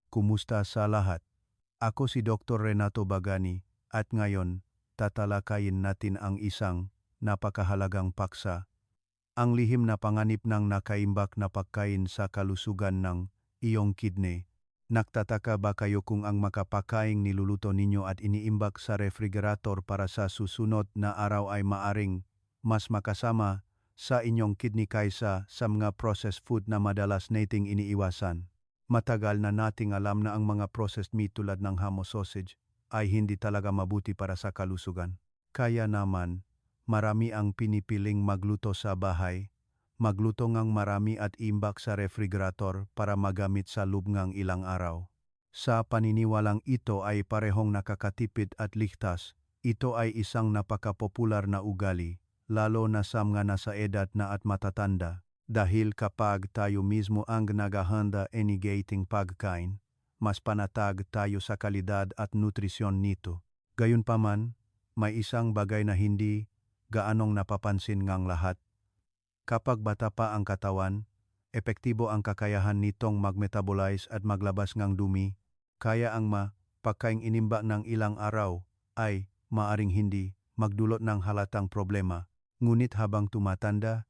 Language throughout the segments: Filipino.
Kumusta sa lahat? Ako si Dr. Renato Bagani at ngayon tatalakayin natin ang isang napakahalagang paksa, ang lihim na panganib ng nakaimbak na pagkain sa kalusugan ng iyong kidney. Nagtataka ba kayo kung ang makapakaing niluluto ninyo at iniimbak sa refrigerator para sa susunod na araw ay maaring mas makasama sa inyong kidney kaysa sa mga processed food na madalas nating iniiwasan? Matagal na nating alam na ang mga processed meat tulad ng ham o sausage ay hindi talaga mabuti para sa kalusugan. Kaya naman, marami ang pinipiling magluto sa bahay, magluto ngang marami at imbak sa refrigerator para magamit sa loob ngang ilang araw. Sa paniniwalang ito ay parehong nakakatipid at ligtas, ito ay isang napakapopular na ugali, lalo na sa mga nasa edad na at matatanda. Dahil kapag tayo mismo ang naghahanda inigating pagkain, mas panatag tayo sa kalidad at nutrisyon nito. Gayunpaman, may isang bagay na hindi gaanong napapansin ngang lahat. Kapag bata pa ang katawan, epektibo ang kakayahan nitong mag-metabolize at maglabas ngang dumi, kaya ang pagkaing inimba ng ilang araw ay maaring hindi magdulot ng halatang problema. Ngunit habang tumatanda,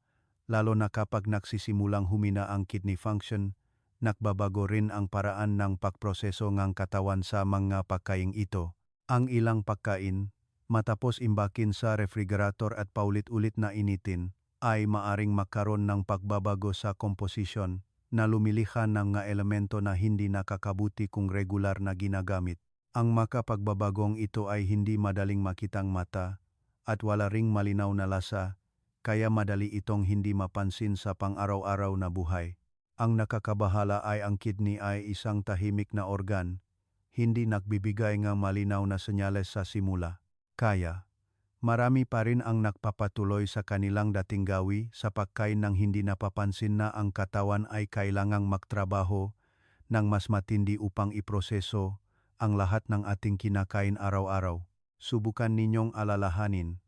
lalo na kapag nagsisimulang humina ang kidney function, nagbabago rin ang paraan ng pagproseso ng katawan sa mga pagkaing ito. Ang ilang pagkain, matapos imbakin sa refrigerator at paulit-ulit na initin, ay maaring magkaroon ng pagbabago sa komposisyon na lumilihan ng mga elemento na hindi nakakabuti kung regular na ginagamit. Ang makapagbabagong ito ay hindi madaling makitang mata at wala ring malinaw na lasa, kaya madali itong hindi mapansin sa pang-araw-araw na buhay. Ang nakakabahala ay ang kidney ay isang tahimik na organ, hindi nagbibigay ng malinaw na senyales sa simula. Kaya, marami pa rin ang nagpapatuloy sa kanilang dating gawi sa pagkain ng hindi napapansin na ang katawan ay kailangang magtrabaho ng mas matindi upang iproseso ang lahat ng ating kinakain araw-araw. Subukan ninyong alalahanin.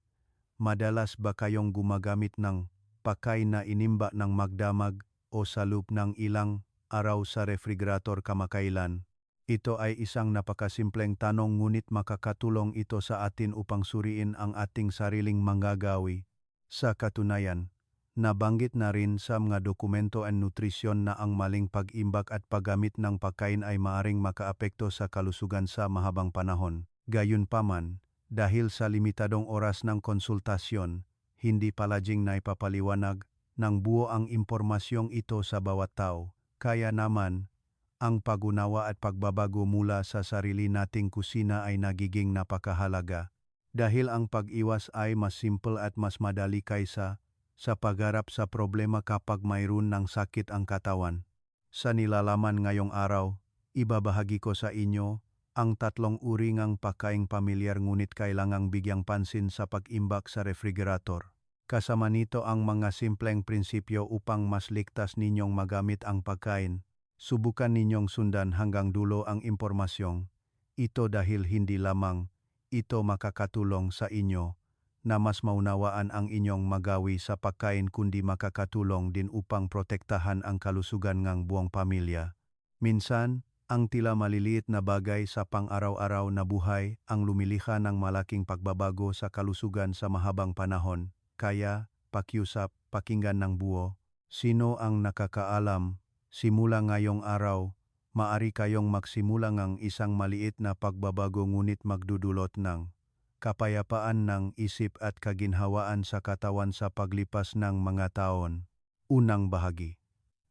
Madalas ba kayong gumagamit ng pagkain na inimba ng magdamag o sa loob ng ilang araw sa refrigerator kamakailan? Ito ay isang napakasimpleng tanong ngunit makakatulong ito sa atin upang suriin ang ating sariling manggagawi. Sa katunayan, nabanggit na rin sa mga dokumento at nutrisyon na ang maling pag-imbak at paggamit ng pagkain ay maaring makaapekto sa kalusugan sa mahabang panahon. Gayunpaman, dahil sa limitadong oras ng konsultasyon, hindi palaging naipapaliwanag ng buo ang impormasyong ito sa bawat tao. Kaya naman, ang pag-unawa at pagbabago mula sa sarili nating kusina ay nagiging napakahalaga. Dahil ang pag-iwas ay mas simple at mas madali kaysa sa pagharap sa problema kapag mayroon ng sakit ang katawan. Sa nilalaman ngayong araw, ibabahagi ko sa inyo ang 3 uri ng pagkaing pamilyar ngunit kailangang bigyang pansin sa pag-imbak sa refrigerator. Kasama nito ang mga simpleng prinsipyo upang mas ligtas ninyong magamit ang pagkain. Subukan ninyong sundan hanggang dulo ang impormasyong ito dahil hindi lamang ito makakatulong sa inyo na mas maunawaan ang inyong magawi sa pagkain kundi makakatulong din upang protektahan ang kalusugan ng buong pamilya. Minsan, ang tila maliliit na bagay sa pang-araw-araw na buhay ang lumiliha ng malaking pagbabago sa kalusugan sa mahabang panahon. Kaya, pakiusap, pakinggan ng buo. Sino ang nakakaalam? Simula ngayong araw, maari kayong magsimula ng isang maliit na pagbabago ngunit magdudulot ng kapayapaan ng isip at kaginhawaan sa katawan sa paglipas ng mga taon. Unang bahagi.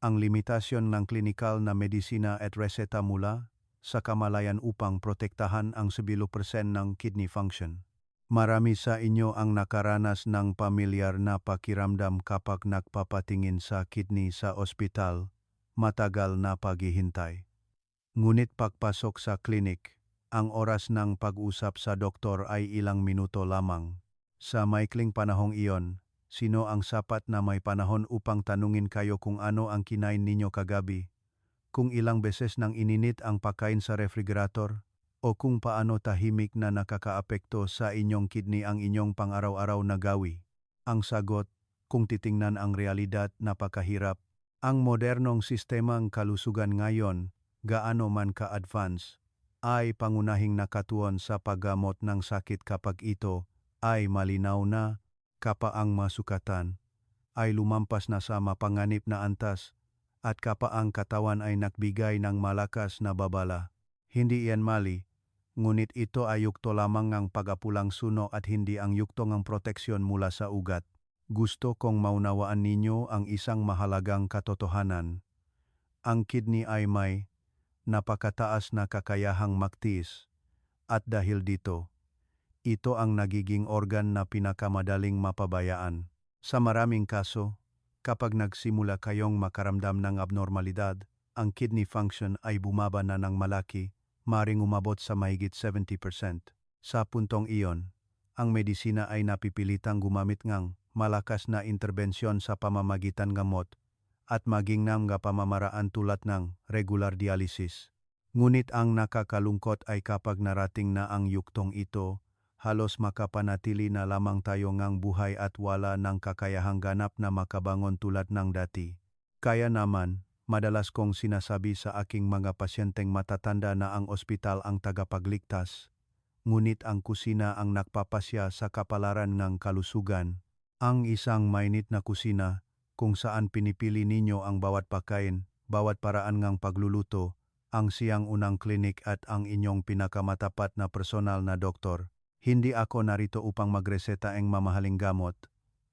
Ang limitasyon ng klinikal na medisina at reseta mula sa kamalayan upang protektahan ang 10% ng kidney function. Marami sa inyo ang nakaranas ng pamilyar na pakiramdam kapag nagpapatingin sa kidney sa ospital, matagal na paghihintay. Ngunit pagpasok sa klinik, ang oras ng pag-usap sa doktor ay ilang minuto lamang. Sa maikling panahong iyon, sino ang sapat na may panahon upang tanungin kayo kung ano ang kinain ninyo kagabi, kung ilang beses nang ininit ang pagkain sa refrigerator, o kung paano tahimik na nakakaapekto sa inyong kidney ang inyong pang-araw-araw na gawi? Ang sagot, kung titingnan ang realidad, napakahirap. Ang modernong sistemang kalusugan ngayon gaano man ka-advance, ay pangunahing nakatuon sa paggamot ng sakit kapag ito ay malinaw na kapaang masukatan, ay lumampas na sa mapanganib na antas, at kapaang katawan ay nagbigay ng malakas na babala. Hindi iyan mali, ngunit ito ay yukto lamang ng pagapulang suno at hindi ang yukto ng proteksyon mula sa ugat. Gusto kong maunawaan ninyo ang isang mahalagang katotohanan. Ang kidney ay may napakataas na kakayahang magtiis, at dahil dito, ito ang nagiging organ na pinakamadaling mapabayaan. Sa maraming kaso, kapag nagsimula kayong makaramdam ng abnormalidad, ang kidney function ay bumaba na ng malaki, maring umabot sa mahigit 70%. Sa puntong iyon, ang medisina ay napipilitang gumamit ng malakas na interbensyon sa pamamagitan gamot at maging ng pamamaraan tulad ng regular dialysis. Ngunit ang nakakalungkot ay kapag narating na ang yuktong ito, halos makapanatili na lamang tayo ngang buhay at wala ng kakayahang ganap na makabangon tulad ng dati. Kaya naman, madalas kong sinasabi sa aking mga pasyenteng matatanda na ang ospital ang tagapagligtas, ngunit ang kusina ang nagpapasya sa kapalaran ng kalusugan. Ang isang mainit na kusina, kung saan pinipili ninyo ang bawat pagkain, bawat paraan ng pagluluto, ang siyang unang klinik at ang inyong pinakamatapat na personal na doktor. Hindi ako narito upang magreseta ng mamahaling gamot,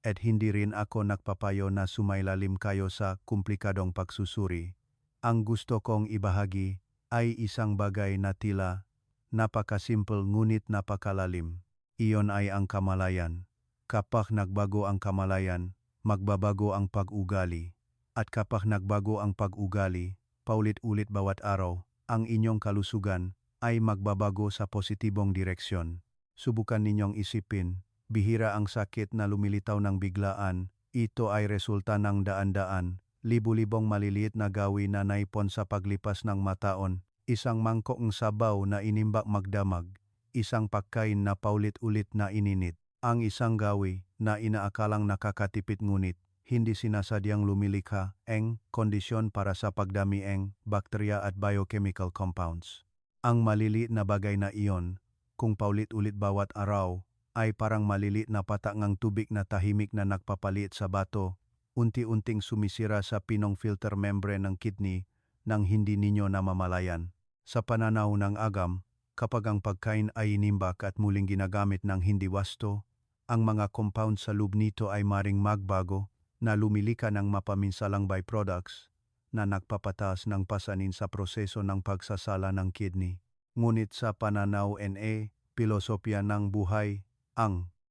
at hindi rin ako nagpapayo na sumailalim kayo sa komplikadong pagsusuri. Ang gusto kong ibahagi ay isang bagay na tila napakasimple ngunit napakalalim. Iyon ay ang kamalayan. Kapag nagbago ang kamalayan, magbabago ang pag-ugali. At kapag nagbago ang pag-ugali, paulit-ulit bawat araw, ang inyong kalusugan ay magbabago sa positibong direksyon. Subukan ninyong isipin, bihira ang sakit na lumilitaw ng biglaan, ito ay resulta ng daan-daan, libu-libong maliliit na gawi na naipon sa paglipas ng mataon, isang mangkok ng sabaw na inimbak magdamag, isang pagkain na paulit-ulit na ininit, ang isang gawi na inaakalang nakakatipid ngunit hindi sinasadyang lumilikha ng kondisyon para sa pagdami ng bakterya at biochemical compounds. Ang maliliit na bagay na iyon, kung paulit-ulit bawat araw, ay parang maliliit na patak ng tubig na tahimik na nagpapaliit sa bato, unti-unting sumisira sa pinong filter membrane ng kidney nang hindi ninyo namamalayan. Sa pananaw ng agam, kapag ang pagkain ay inimbak at muling ginagamit ng hindi wasto, ang mga compound sa loob nito ay maring magbago na lumilika ng mapaminsalang byproducts na nagpapataas ng pasanin sa proseso ng pagsasala ng kidney. Ngunit sa pananaw na pilosopya ng buhay,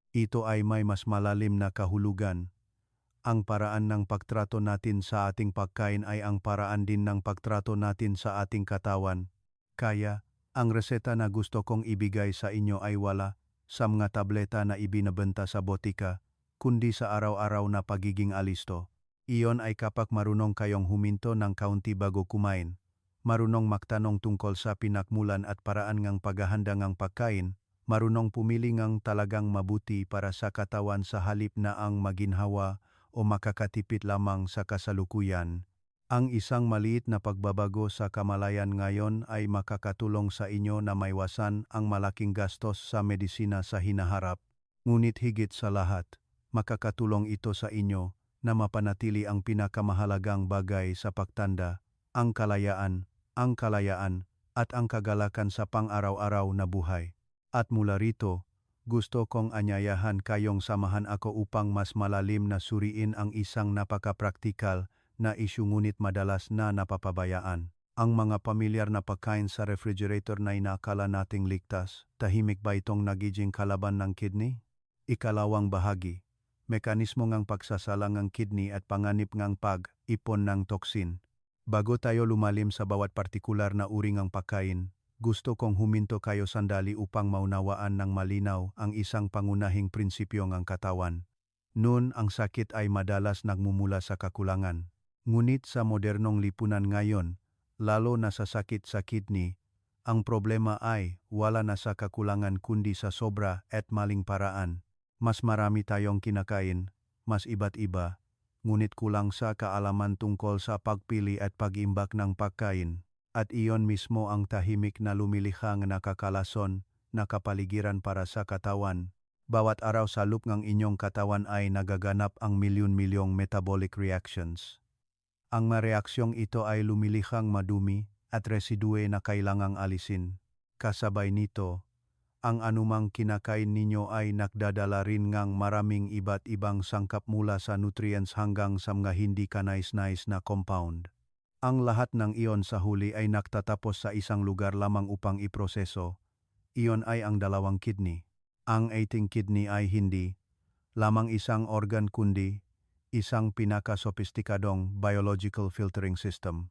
ito ay may mas malalim na kahulugan. Ang paraan ng pagtrato natin sa ating pagkain ay ang paraan din ng pagtrato natin sa ating katawan. Kaya, ang reseta na gusto kong ibigay sa inyo ay wala sa mga tableta na ibinabenta sa botika, kundi sa araw-araw na pagiging alisto. Iyon ay kapag marunong kayong huminto ng kaunti bago kumain, marunong magtanong tungkol sa pinakmulan at paraan ng paghahanda ng pagkain, marunong pumili ng talagang mabuti para sa katawan sa halip na ang maginhawa o makakatipid lamang sa kasalukuyan. Ang isang maliit na pagbabago sa kamalayan ngayon ay makakatulong sa inyo na maiwasan ang malaking gastos sa medisina sa hinaharap. Ngunit higit sa lahat, makakatulong ito sa inyo na mapanatili ang pinakamahalagang bagay sa pagtanda, ang kalayaan, at ang kagalakan sa pang-araw-araw na buhay. At mula rito, gusto kong anyayahan kayong samahan ako upang mas malalim na suriin ang isang napakapraktikal na isyu ngunit madalas na napapabayaan. Ang mga pamilyar na pagkain sa refrigerator na inaakala nating ligtas, tahimik ba itong nagiging kalaban ng kidney? Ikalawang bahagi, mekanismo ng pagsasala ng kidney at panganib ng pag-ipon ng toksin. Bago tayo lumalim sa bawat partikular na uri ng pagkain, gusto kong huminto kayo sandali upang maunawaan ng malinaw ang isang pangunahing prinsipyo ng katawan. Noon ang sakit ay madalas nagmumula sa kakulangan. Ngunit sa modernong lipunan ngayon, lalo na sa sakit sa kidney, ang problema ay wala na sa kakulangan kundi sa sobra at maling paraan. Mas marami tayong kinakain, mas iba't iba, ngunit kulang sa kaalaman tungkol sa pagpili at pag-imbak ng pagkain. at iyon mismo ang tahimik na lumilihang nakakalason na kapaligiran para sa katawan. Bawat araw sa loob ng inyong katawan ay nagaganap ang milyon-milyong metabolic reactions. Ang mareaksyong ito ay lumilihang madumi at residue na kailangang alisin. Kasabay nito, ang anumang kinakain ninyo ay nagdadala rin ngang maraming iba't ibang sangkap mula sa nutrients hanggang sa mga hindi kanais-nais na compound. Ang lahat ng iyon sa huli ay nagtatapos sa isang lugar lamang upang iproseso. Iyon ay ang dalawang kidney. Ang ating kidney ay hindi lamang isang organ kundi isang pinaka-sopistikadong biological filtering system.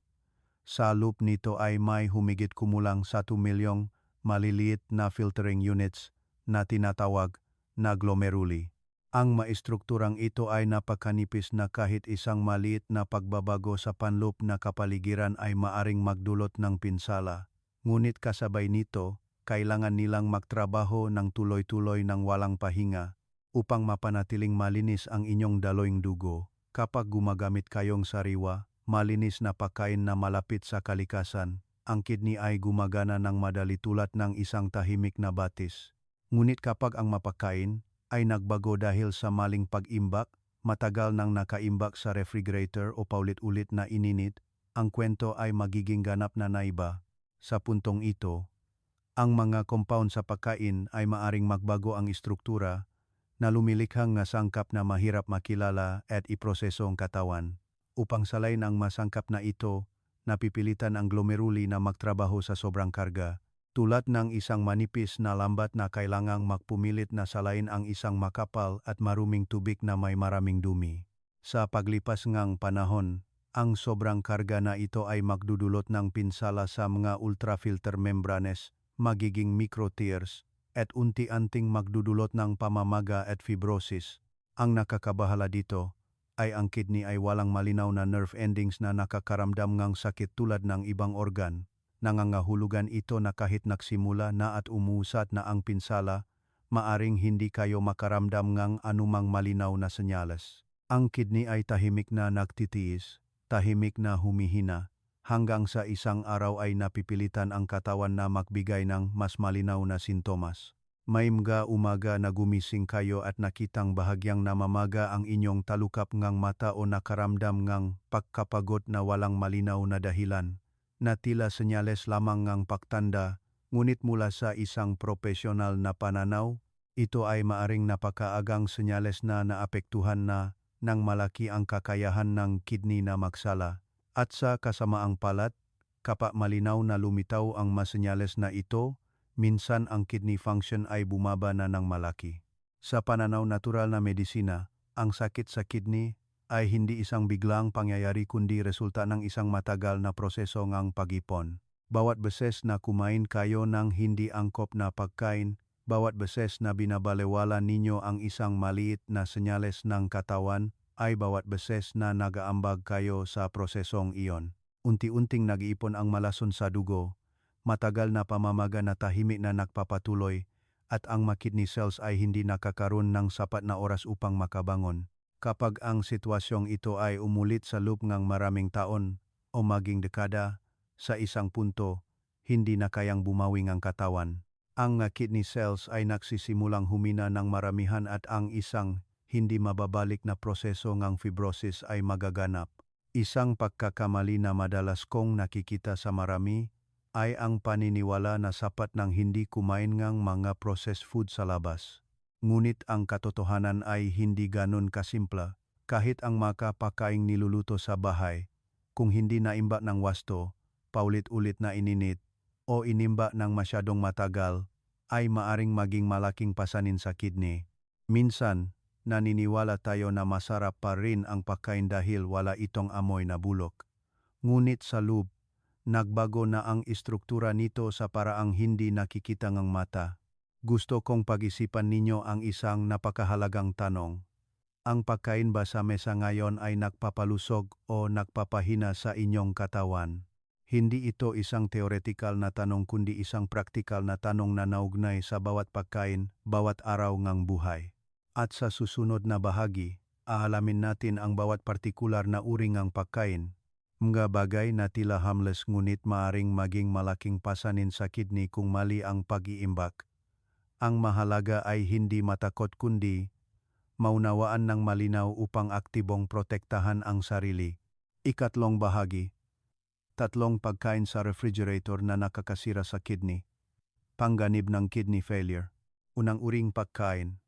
Sa loob nito ay may humigit kumulang 1 milyong maliliit na filtering units na tinatawag na glomeruli. Ang maestrukturang ito ay napakanipis na kahit isang maliit na pagbabago sa panloob na kapaligiran ay maaring magdulot ng pinsala. Ngunit kasabay nito, kailangan nilang magtrabaho ng tuloy-tuloy ng walang pahinga upang mapanatiling malinis ang inyong daloyng dugo. Kapag gumagamit kayong sariwa, malinis na pagkain na malapit sa kalikasan, ang kidney ay gumagana ng madali tulad ng isang tahimik na batis. Ngunit kapag ang mapakain ay nagbago dahil sa maling pag-imbak, matagal nang nakaimbak sa refrigerator o paulit-ulit na ininit, ang kwento ay magiging ganap na naiba. Sa puntong ito, ang mga compound sa pagkain ay maaring magbago ang istruktura na lumilikhang nga sangkap na mahirap makilala at iproseso ang katawan. Upang salayin ang masangkap na ito, napipilitan ang glomeruli na magtrabaho sa sobrang karga. Tulad ng isang manipis na lambat na kailangang magpumilit na salain ang isang makapal at maruming tubig na may maraming dumi. Sa paglipas ngang panahon, ang sobrang karga na ito ay magdudulot ng pinsala sa mga ultrafilter membranes, magiging microtears, at unti-anting magdudulot ng pamamaga at fibrosis. Ang nakakabahala dito ay ang kidney ay walang malinaw na nerve endings na nakakaramdam ng sakit tulad ng ibang organ. Nangangahulugan ito na kahit nagsimula na at umusad na ang pinsala, maaring hindi kayo makaramdam ng anumang malinaw na senyales. Ang kidney ay tahimik na nagtitiis, tahimik na humihina, hanggang sa isang araw ay napipilitan ang katawan na magbigay ng mas malinaw na sintomas. May mga umaga na gumising kayo at nakitang bahagyang namamaga ang inyong talukap ngang mata o nakaramdam ngang pagkapagod na walang malinaw na dahilan, na tila senyales lamang ngang pagtanda, ngunit mula sa isang profesional na pananaw, ito ay maaring napakaagang senyales na naapektuhan na ng malaki ang kakayahan ng kidney na magsala. At sa kasamaang palad, kapag malinaw na lumitaw ang masenyales na ito, minsan ang kidney function ay bumaba na ng malaki. Sa pananaw natural na medisina, ang sakit sa kidney ay hindi isang biglang pangyayari kundi resulta ng isang matagal na proseso ngang pag-ipon. Bawat beses na kumain kayo ng hindi angkop na pagkain, bawat beses na binabalewala ninyo ang isang maliit na senyales ng katawan, ay bawat beses na nagaambag kayo sa prosesong iyon. Unti-unting nag-iipon ang malason sa dugo, matagal na pamamaga na tahimik na nagpapatuloy, at ang mga kidney cells ay hindi nakakaroon ng sapat na oras upang makabangon. Kapag ang sitwasyong ito ay umulit sa loob ng maraming taon o maging dekada, sa isang punto, hindi na kayang bumawi ang katawan. Ang kidney cells ay nagsisimulang humina ng maramihan at ang isang hindi mababalik na proseso ng fibrosis ay magaganap. Isang pagkakamali na madalas kong nakikita sa marami ay ang paniniwala na sapat ng hindi kumain ng mga processed food sa labas. Ngunit ang katotohanan ay hindi ganon kasimpla. Kahit ang makapakaing niluluto sa bahay, kung hindi naimba ng wasto, paulit-ulit na ininit, o inimba ng masyadong matagal, ay maaring maging malaking pasanin sa kidney. Minsan, naniniwala tayo na masarap pa rin ang pagkain dahil wala itong amoy na bulok. Ngunit sa loob, nagbago na ang istruktura nito sa paraang hindi nakikita ng mata. Gusto kong pag-isipan ninyo ang isang napakahalagang tanong. Ang pagkain ba sa mesa ngayon ay nagpapalusog o nagpapahina sa inyong katawan? Hindi ito isang theoretical na tanong kundi isang practical na tanong na naugnay sa bawat pagkain, bawat araw ng buhay. At sa susunod na bahagi, aalamin natin ang bawat partikular na uri ng pagkain, Mga bagay na tila harmless ngunit maaring maging malaking pasanin sa kidney kung mali ang pag-iimbak. Ang mahalaga ay hindi matakot kundi maunawaan ng malinaw upang aktibong protektahan ang sarili. Ikatlong bahagi. Tatlong pagkain sa refrigerator na nakakasira sa kidney. Pangganib ng kidney failure. Unang uring pagkain.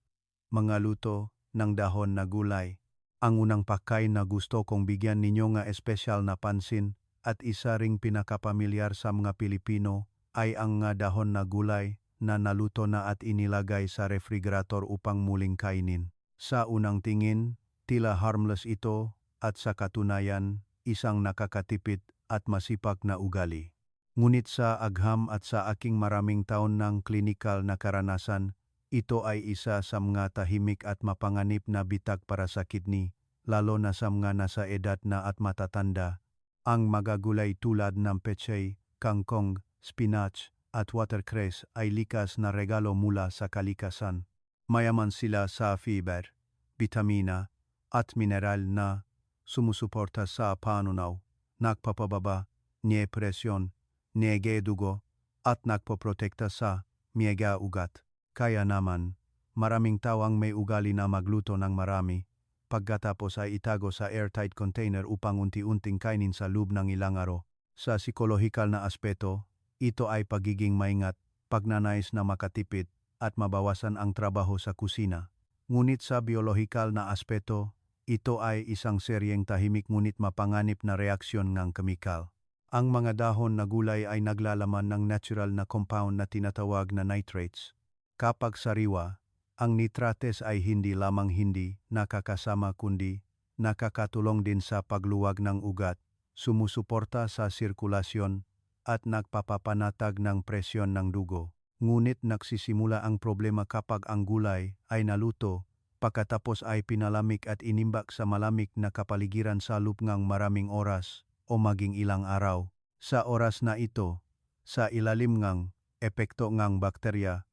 Mga luto ng dahon na gulay. Ang unang pagkain na gusto kong bigyan ninyo nga espesyal na pansin at isa ring pinakapamilyar sa mga Pilipino ay ang nga dahon na gulay na naluto na at inilagay sa refrigerator upang muling kainin. Sa unang tingin, tila harmless ito at sa katunayan, isang nakakatipid at masipag na ugali. Ngunit sa agham at sa aking maraming taon ng klinikal na karanasan, ito ay isa sa mga tahimik at mapanganib na bitag para sa kidney, lalo na sa mga nasa edad na at matatanda. Ang magagulay tulad ng pechay, kangkong, spinach at watercress ay likas na regalo mula sa kalikasan. Mayaman sila sa fiber, bitamina at mineral na sumusuporta sa panunaw, nagpapababa ng presyon, ng dugo at nagpoprotekta sa mga ugat. Kaya naman, maraming tao ang may ugali na magluto ng marami, pagkatapos ay itago sa airtight container upang unti-unting kainin sa loob ng ilang araw. Sa psikolohikal na aspeto, ito ay pagiging maingat, pagnanais na makatipid, at mabawasan ang trabaho sa kusina. Ngunit sa biolohikal na aspeto, ito ay isang seryeng tahimik ngunit mapanganib na reaksyon ng kemikal. Ang mga dahon na gulay ay naglalaman ng natural na compound na tinatawag na nitrates. Kapag sariwa, ang nitrates ay hindi lamang hindi nakakasama kundi nakakatulong din sa pagluwag ng ugat, sumusuporta sa sirkulasyon at nagpapapanatag ng presyon ng dugo. Ngunit nagsisimula ang problema kapag ang gulay ay naluto, pagkatapos ay pinalamig at inimbak sa malamig na kapaligiran sa loob ng maraming oras o maging ilang araw. Sa oras na ito, sa ilalim ng epekto ng bakterya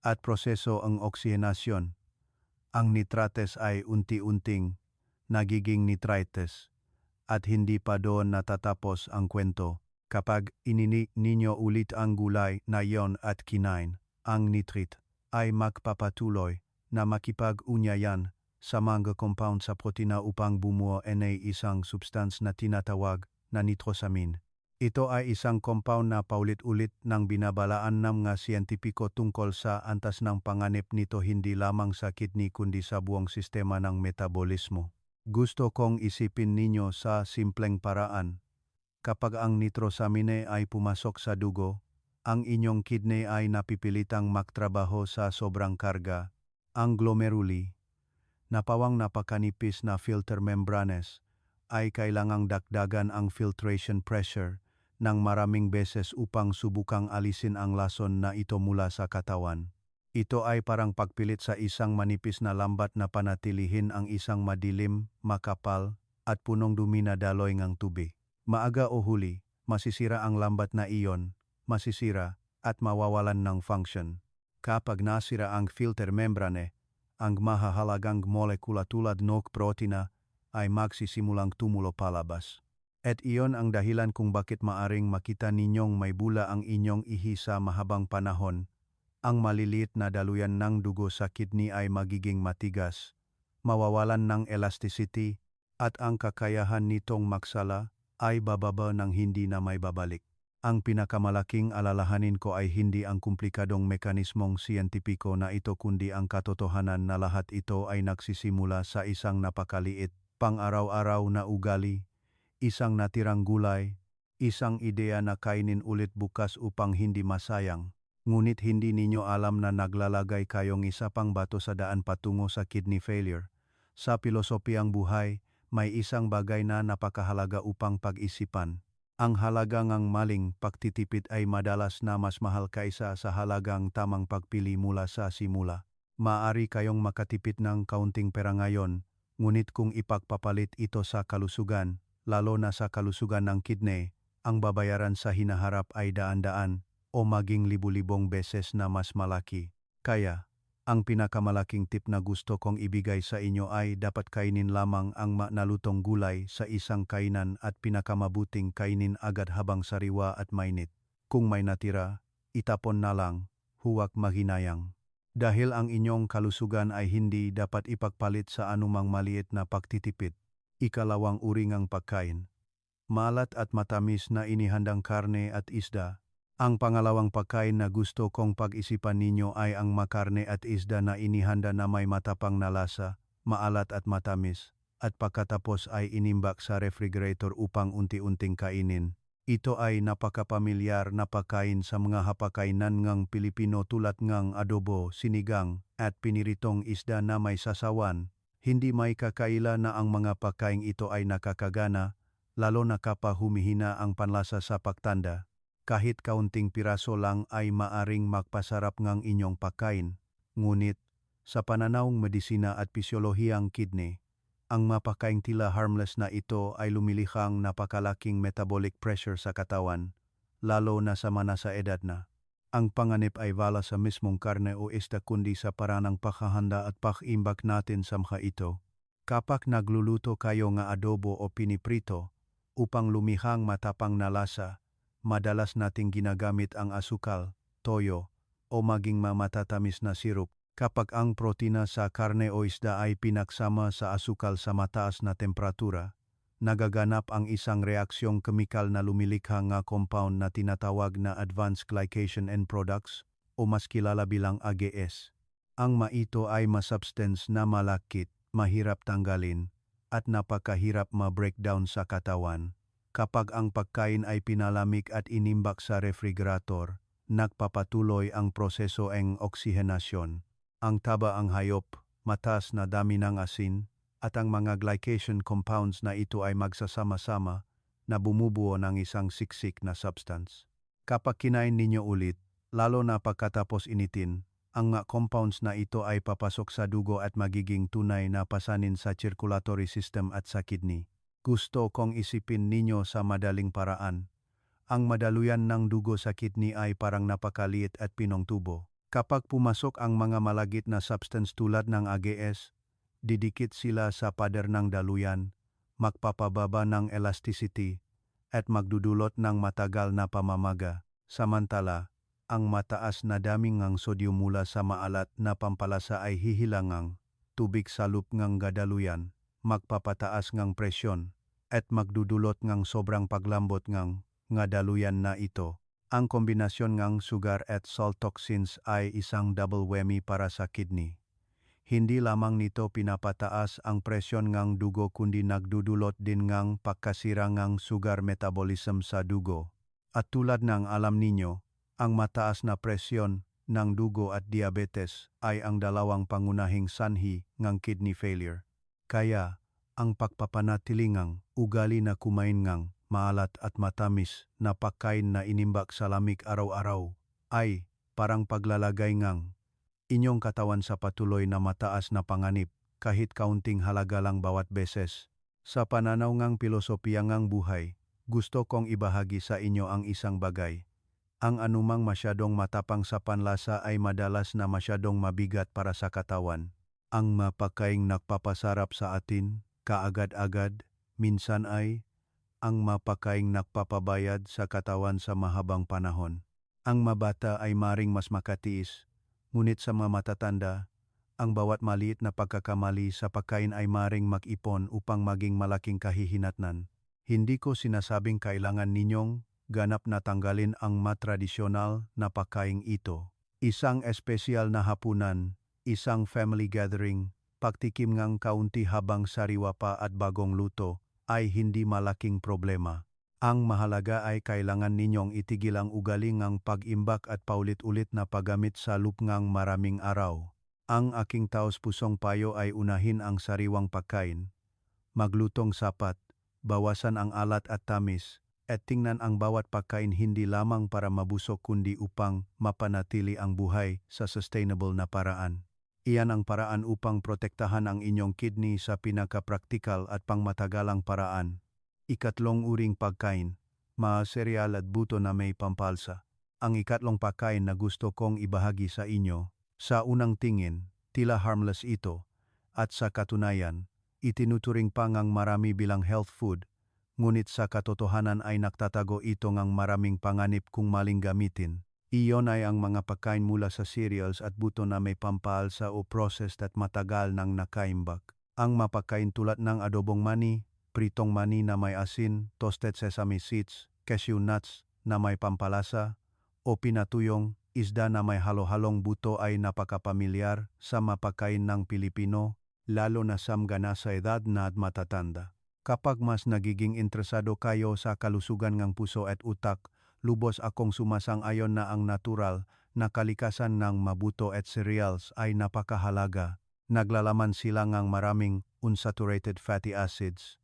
at proseso ang oksihenasyon, ang nitrates ay unti-unting nagiging nitrites at hindi pa doon natatapos ang kwento. Kapag ininik ninyo ulit ang gulay na iyon at kinain, ang nitrit ay magpapatuloy na makipag-unyayan sa mga compound sa protina upang bumuo ng isang substance na tinatawag na nitrosamine. Ito ay isang compound na paulit-ulit nang binabalaan ng mga siyentipiko tungkol sa antas ng panganib nito hindi lamang sa kidney kundi sa buong sistema ng metabolismo. Gusto kong isipin ninyo sa simpleng paraan. Kapag ang nitrosamine ay pumasok sa dugo, ang inyong kidney ay napipilitang magtrabaho sa sobrang karga. Ang glomeruli, na pawang napakanipis na filter membranes, ay kailangang dakdagan ang filtration pressure ng maraming beses upang subukang alisin ang lason na ito mula sa katawan. Ito ay parang pagpilit sa isang manipis na lambat na panatilihin ang isang madilim, makapal, at punong dumi na daloy ng tubig. Maaga o huli, masisira ang lambat na iyon, masisira at mawawalan ng function. Kapag nasira ang filter membrane, ang mahahalagang molekula tulad ng protina ay magsisimulang tumulo palabas. At iyon ang dahilan kung bakit maaring makita ninyong may bula ang inyong ihi sa mahabang panahon. Ang maliliit na daluyan ng dugo sa kidney ay magiging matigas, mawawalan ng elasticity, at ang kakayahan nitong magsala ay bababa ng hindi na may babalik. Ang pinakamalaking alalahanin ko ay hindi ang komplikadong mekanismong siyentipiko na ito kundi ang katotohanan na lahat ito ay nagsisimula sa isang napakaliit, pang-araw-araw na ugali, isang natirang gulay, isang ideya na kainin ulit bukas upang hindi masayang. Ngunit hindi ninyo alam na naglalagay kayong isa pang bato sa daan patungo sa kidney failure. Sa pilosopiyang buhay, may isang bagay na napakahalaga upang pag-isipan. Ang halagang ang maling pagtitipid ay madalas na mas mahal kaysa sa halagang tamang pagpili mula sa simula. Maaari kayong makatipid ng kaunting pera ngayon, ngunit kung ipagpapalit ito sa kalusugan, lalo na sa kalusugan ng kidney, ang babayaran sa hinaharap ay daan-daan o maging libu-libong beses na mas malaki. Kaya, Ang pinakamalaking tip na gusto kong ibigay sa inyo ay dapat kainin lamang ang nalutong gulay sa isang kainan at pinakamabuting kainin agad habang sariwa at mainit. Kung may natira, itapon na lang, huwag maghinayang. Dahil ang inyong kalusugan ay hindi dapat ipagpalit sa anumang maliit na pagtitipid. Ikalawang uri ng pagkain. Maalat at matamis na inihandang karne at isda. Ang pangalawang pagkain na gusto kong pag-isipan ninyo ay ang makarne at isda na inihanda na may matapang na lasa, maalat at matamis, at pagkatapos ay inimbak sa refrigerator upang unti-unting kainin. Ito ay napakapamilyar na pagkain sa mga hapagkainan ngang Pilipino tulad ngang adobo, sinigang, at piniritong isda na may sasawan. Hindi may kakaila na ang mga pagkain ito ay nakakagana, lalo na kapag humihina ang panlasa sa pagtanda. Kahit kaunting piraso lang ay maaring magpasarap ngang inyong pagkain. Ngunit, sa pananawang medisina at pisyolohiyang kidney, ang mapakaing tila harmless na ito ay lumilihang napakalaking metabolic pressure sa katawan, lalo na sa manasa edad na. Ang panganib ay wala sa mismong karne o isda kundi sa paranang paghahanda at pag-imbak natin sa mga ito. Kapag nagluluto kayo nga adobo o piniprito, upang lumihang matapang na lasa, madalas nating ginagamit ang asukal, toyo, o maging matatamis na sirup. Kapag ang protina sa karne o isda ay pinagsama sa asukal sa mataas na temperatura, nagaganap ang isang reaksyong kemikal na lumilikha nga compound na tinatawag na Advanced Glycation End Products o mas kilala bilang AGS. Ang ito ay masubstance na malakit, mahirap tanggalin, at napakahirap ma-breakdown sa katawan. Kapag ang pagkain ay pinalamig at inimbak sa refrigerator, nagpapatuloy ang proseso ng oksihenasyon. Ang taba ang hayop, mataas na dami ng asin, at ang mga glycation compounds na ito ay magsasama-sama na bumubuo ng isang siksik na substance. Kapag kinain ninyo ulit, lalo na pagkatapos initin, ang compounds na ito ay papasok sa dugo at magiging tunay na pasanin sa circulatory system at sa kidney. Gusto kong isipin ninyo sa madaling paraan. Ang madaluyan ng dugo sa kidney ay parang napakaliit at pinong tubo. Kapag pumasok ang mga malagit na substance tulad ng AGS, didikit sila sa pader ng daluyan, magpapababa ng elasticity, at magdudulot ng matagal na pamamaga. Samantala, ang mataas na daming ng sodium mula sa maalat na pampalasa ay hihilangang tubig sa loob ng daluyan, magpapataas ng presyon, at magdudulot ng sobrang paglambot ng daluyan na ito. Ang kombinasyon ng sugar at salt toxins ay isang double whammy para sa kidney. Hindi lamang nito pinapataas ang presyon ng dugo kundi nagdudulot din ng pagkasira ng sugar metabolism sa dugo. At tulad ng alam ninyo, ang mataas na presyon ng dugo at diabetes ay ang dalawang pangunahing sanhi ng kidney failure. Kaya, ang pagpapanatiling ng ugali na kumain ng maalat at matamis na pagkain na inimbak sa lamig araw-araw ay parang paglalagay ng inyong katawan sa patuloy na mataas na panganib kahit kaunting halaga lang bawat beses. Sa pananaw ng pilosopiya ng buhay, gusto kong ibahagi sa inyo ang isang bagay. Ang anumang masyadong matapang sa panlasa ay madalas na masyadong mabigat para sa katawan. Ang mapakaing nagpapasarap sa atin, kaagad-agad, minsan ay ang mapakaing nagpapabayad sa katawan sa mahabang panahon. Ang mabata ay maring mas makatiis, ngunit sa mga matatanda, ang bawat maliit na pagkakamali sa pagkain ay maring mag-ipon upang maging malaking kahihinatnan. Hindi ko sinasabing kailangan ninyong ganap na tanggalin ang matradisyonal na pagkain ito. Isang espesyal na hapunan, isang family gathering, pagtikim ng kaunti habang sariwa pa at bagong luto, ay hindi malaking problema. Ang mahalaga ay kailangan ninyong itigil ang ugali ng pag-imbak at paulit-ulit na paggamit sa loop ng maraming araw. Ang aking taos-pusong payo ay unahin ang sariwang pagkain, maglutong sapat, bawasan ang alat at tamis, at tingnan ang bawat pagkain hindi lamang para mabusog kundi upang mapanatili ang buhay sa sustainable na paraan. Iyan ang paraan upang protektahan ang inyong kidney sa pinaka-praktikal at pangmatagalang paraan. Ikatlong uring pagkain, mga sereal at buto na may pampalsa. Ang ikatlong pagkain na gusto kong ibahagi sa inyo Sa unang tingin, tila harmless ito, at sa katunayan, itinuturing pa ngang marami bilang health food, ngunit sa katotohanan ay nagtatago ito ngang maraming panganib kung maling gamitin. Iyon ay ang mga pagkain mula sa cereals at buto na may pampaalsa o processed at matagal nang nakaimbak. Ang mapagkain tulad ng adobong mani, pritong mani na may asin, toasted sesame seeds, cashew nuts na may pampalasa, o pinatuyong isda na may halo-halong buto ay napakapamilyar sa mapagkain ng Pilipino, lalo na sa mga nasa edad na at matatanda. Kapag mas nagiging interesado kayo sa kalusugan ng puso at utak, lubos akong sumasang-ayon na ang natural na kalikasan ng mabuto at cereals ay napakahalaga. Naglalaman sila ng maraming unsaturated fatty acids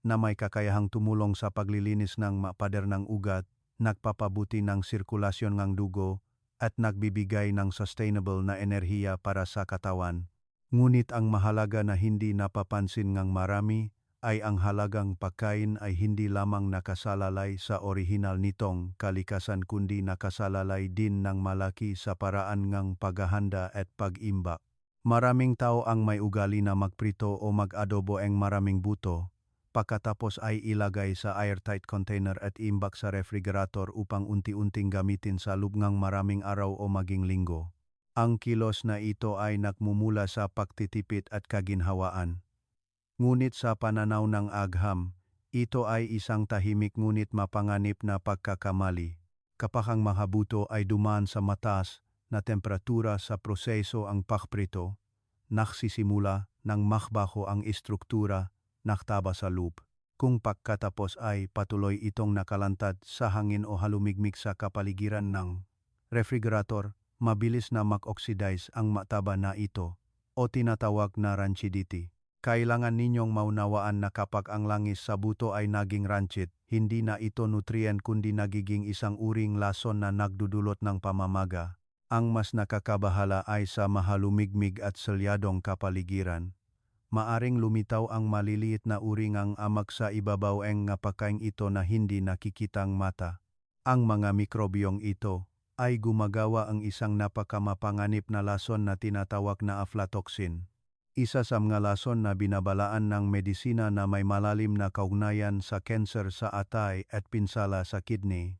na may kakayahang tumulong sa paglilinis ng pader ng ugat, nagpapabuti ng sirkulasyon ng dugo, at nagbibigay ng sustainable na enerhiya para sa katawan. Ngunit ang mahalaga na hindi napapansin ng marami ay ang halagang pagkain ay hindi lamang nakasalalay sa orihinal nitong kalikasan kundi nakasalalay din ng malaki sa paraan ng paghahanda at pag-imbak. Maraming tao ang may ugali na magprito o mag-adobo ang maraming buto, pagkatapos ay ilagay sa airtight container at imbak sa refrigerator upang unti-unting gamitin sa loob ng maraming araw o maging linggo. Ang kilos na ito ay nagmumula sa pagtitipid at kaginhawaan. Ngunit sa pananaw ng agham, ito ay isang tahimik ngunit mapanganib na pagkakamali. Kapag ang mga buto ay dumaan sa mataas na temperatura sa proseso ang pagprito, nagsisimula ng makbaho ang istruktura naktaba sa loob. Kung pagkatapos ay patuloy itong nakalantad sa hangin o halumigmig sa kapaligiran ng refrigerator, mabilis na mag-oxidize ang mataba na ito o tinatawag na rancidity. Kailangan ninyong maunawaan na kapag ang langis sa buto ay naging rancid, hindi na ito nutrient kundi nagiging isang uring lason na nagdudulot ng pamamaga. Ang mas nakakabahala ay sa mahalumigmig at selyadong kapaligiran. Maaring lumitaw ang maliliit na uring ang amag sa ibabaw ng pagkain ito na hindi nakikitang mata. Ang mga mikrobiyong ito ay gumagawa ang isang napakamapanganib na lason na tinatawag na aflatoxin. Isa sa mga lason na binabalaan ng medisina na may malalim na kaugnayan sa cancer sa atay at pinsala sa kidney.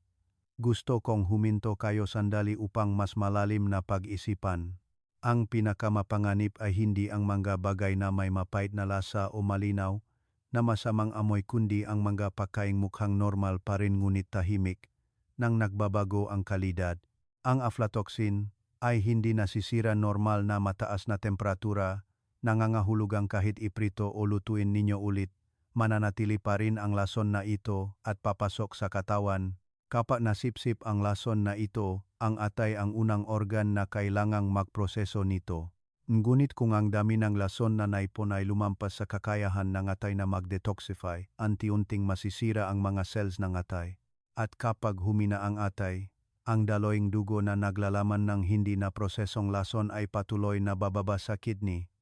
Gusto kong huminto kayo sandali upang mas malalim na pag-isipan. Ang pinakamapanganib ay hindi ang mga bagay na may mapait na lasa o malinaw na masamang amoy kundi ang mga pagkaing mukhang normal pa rin ngunit tahimik nang nagbabago ang kalidad. Ang aflatoxin ay hindi nasisira normal na mataas na temperatura, nangangahulugang kahit iprito o lutuin ninyo ulit, mananatili pa rin ang lason na ito at papasok sa katawan. Kapag nasipsip ang lason na ito, ang atay ang unang organ na kailangang magproseso nito. Ngunit kung ang dami ng lason na naipon ay lumampas sa kakayahan ng atay na mag-detoxify, unti-unting masisira ang mga cells ng atay. At kapag humina ang atay, ang daloying dugo na naglalaman ng hindi na prosesong lason ay patuloy na bababa sa kidney,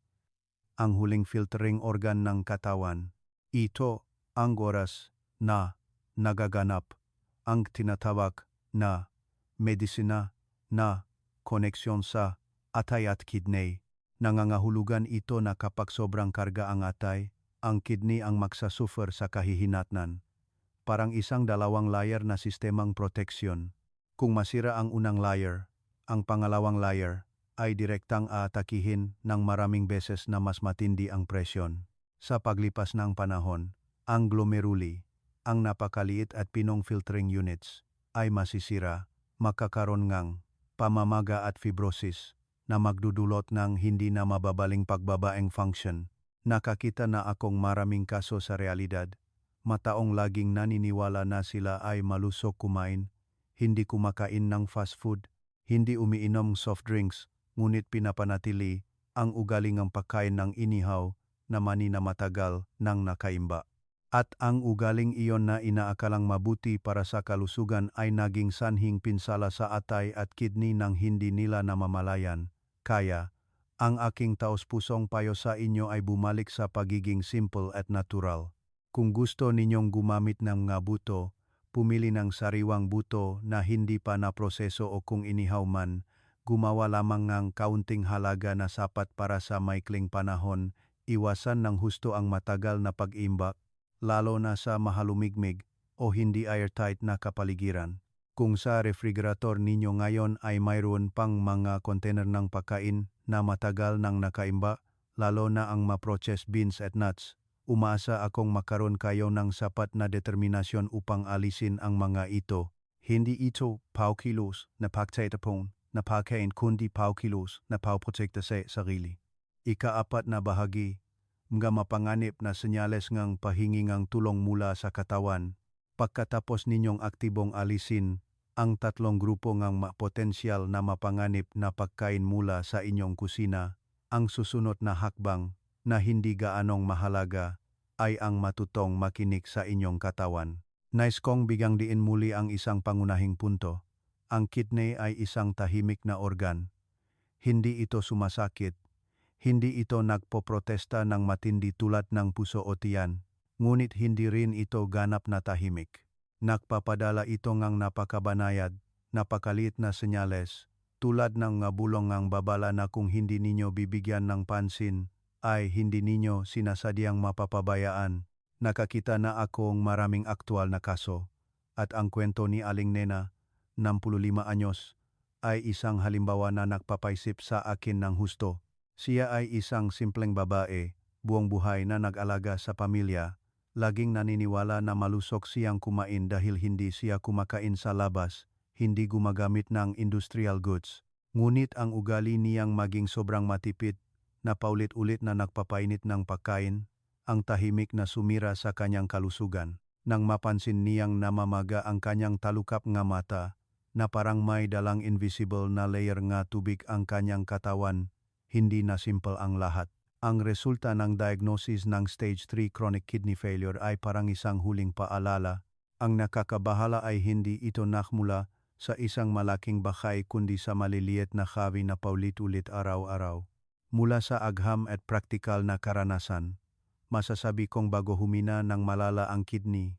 ang huling filtering organ ng katawan. Ito ang oras na nagaganap ang tinatawag na medisina na koneksyon sa atay at kidney. Nangangahulugan ito na kapag sobrang karga ang atay, ang kidney ang magsasuffer sa kahihinatnan. Parang isang dalawang layer na sistemang proteksyon. Kung masira ang unang layer, ang pangalawang layer ay direktang aatakihin ng maraming beses na mas matindi ang presyon. Sa paglipas ng panahon, ang glomeruli, ang napakaliit at pinong filtering units, ay masisira, magkakaroon ng pamamaga at fibrosis na magdudulot ng hindi na mababaling pagbabaeng function. Nakakita na akong maraming kaso sa realidad. Mataong laging naniniwala na sila ay malusog kumain, hindi kumakain ng fast food, hindi umiinom soft drinks, ngunit pinapanatili ang ugaling ang pagkain ng inihaw na mani na matagal nang nakaimba. At ang ugaling iyon na inaakalang mabuti para sa kalusugan ay naging sanhing pinsala sa atay at kidney nang hindi nila namamalayan. Kaya, ang aking taos-pusong payo sa inyo ay bumalik sa pagiging simple at natural. Kung gusto ninyong gumamit ng mga buto, pumili ng sariwang buto na hindi pa naproseso o kung inihaw man, gumawa lamang ng kaunting halaga na sapat para sa maikling panahon, iwasan ng husto ang matagal na pag-imbak, lalo na sa mahalumigmig o hindi airtight na kapaligiran. Kung sa refrigerator ninyo ngayon ay mayroon pang mga container ng pagkain na matagal nang nakaimba, lalo na ang ma-processed beans at nuts, umaasa akong makaroon kayo ng sapat na determinasyon upang alisin ang mga ito. Hindi ito paukilos na pagtatapon na pagkain kundi paukilos na pauprotekta sa sarili. Ika-4 na bahagi, mga mapanganib na senyales ngang pahingi ngang tulong mula sa katawan. Pagkatapos ninyong aktibong alisin ang 3 grupo ngang potensyal na mapanganib na pagkain mula sa inyong kusina, ang susunod na hakbang na hindi gaanong mahalaga ay ang matutong makinig sa inyong katawan. Nais kong bigang diin muli ang isang pangunahing punto. Ang kidney ay isang tahimik na organ. Hindi ito sumasakit. Hindi ito nagpoprotesta ng matindi tulad ng puso o tiyan. Ngunit hindi rin ito ganap na tahimik. Nagpapadala ito ngang napakabanayad, napakaliit na senyales, tulad ng bulong ngang babala na kung hindi ninyo bibigyan ng pansin, ay hindi ninyo sinasadyang mapapabayaan. Nakakita na akong maraming aktwal na kaso, at ang kwento ni Aling Nena, 65 anyos, ay isang halimbawa na nagpapaisip sa akin ng husto. Siya ay isang simpleng babae, buong buhay na nag-alaga sa pamilya, laging naniniwala na malusog siyang kumain dahil hindi siya kumakain sa labas, hindi gumagamit ng industrial goods. Ngunit ang ugali niyang maging sobrang matipid, na paulit-ulit na nagpapainit ng pagkain, ang tahimik na sumira sa kanyang kalusugan. Nang mapansin niyang namamaga ang kanyang talukap nga mata, na parang may dalang invisible na layer nga tubig ang kanyang katawan, hindi na simple ang lahat. Ang resulta ng diagnosis ng stage 3 chronic kidney failure ay parang isang huling paalala. Ang nakakabahala ay hindi ito nakmula sa isang malaking bakay kundi sa maliliit na hawi na paulit-ulit araw-araw. Mula sa agham at praktikal na karanasan, masasabi kong bago humina ng malala ang kidney,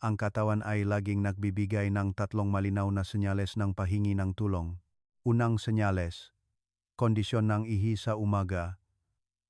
ang katawan ay laging nagbibigay ng 3 malinaw na senyales ng pahingi ng tulong. Unang senyales, kondisyon ng ihi sa umaga.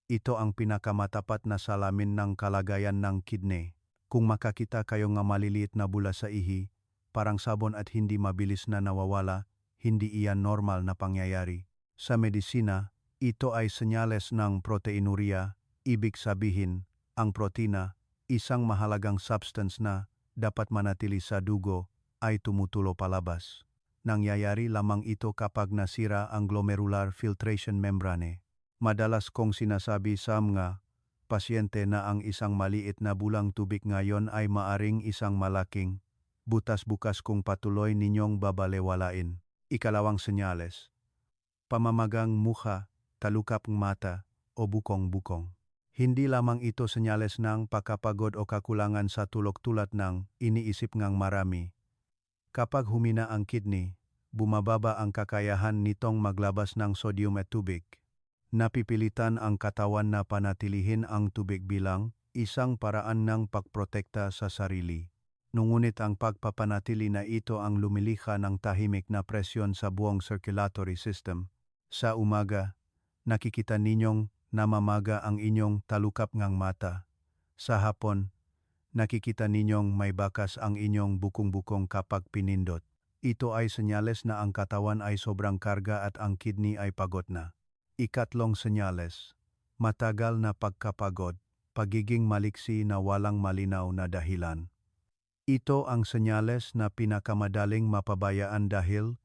Ito ang pinakamatapat na salamin ng kalagayan ng kidney. Kung makakita kayo nga maliliit na bula sa ihi, parang sabon at hindi mabilis na nawawala, hindi iyan normal na pangyayari. Sa medisina, ito ay senyales ng proteinuria, ibig sabihin, ang protina, isang mahalagang substance na dapat manatili sa dugo, ay tumutulo palabas. Nangyayari lamang ito kapag nasira ang glomerular filtration membrane. Madalas kong sinasabi sa mga pasyente na ang isang maliit na bulang tubig ngayon ay maaring isang malaking, butas-bukas kung patuloy ninyong babalewalain. Ikalawang senyales, pamamagang mukha, talukap ng mata, o bukong-bukong. Hindi lamang ito senyales ng pagkapagod o kakulangan sa tulog tulad ng iniisip ngang marami. Kapag humina ang kidney, bumababa ang kakayahan nitong maglabas ng sodium at tubig. Napipilitan ang katawan na panatilihin ang tubig bilang isang paraan ng pagprotekta sa sarili. Ngunit ang pagpapanatili na ito ang lumilikha ng tahimik na presyon sa buong circulatory system. Sa umaga, nakikita ninyong namamaga ang inyong talukap ngang mata. Sa hapon, nakikita ninyong may bakas ang inyong bukong-bukong kapag pinindot. Ito ay senyales na ang katawan ay sobrang karga at ang kidney ay pagod na. Ikatlong senyales, matagal na pagkapagod, pagiging maliksi na walang malinaw na dahilan. Ito ang senyales na pinakamadaling mapabayaan dahil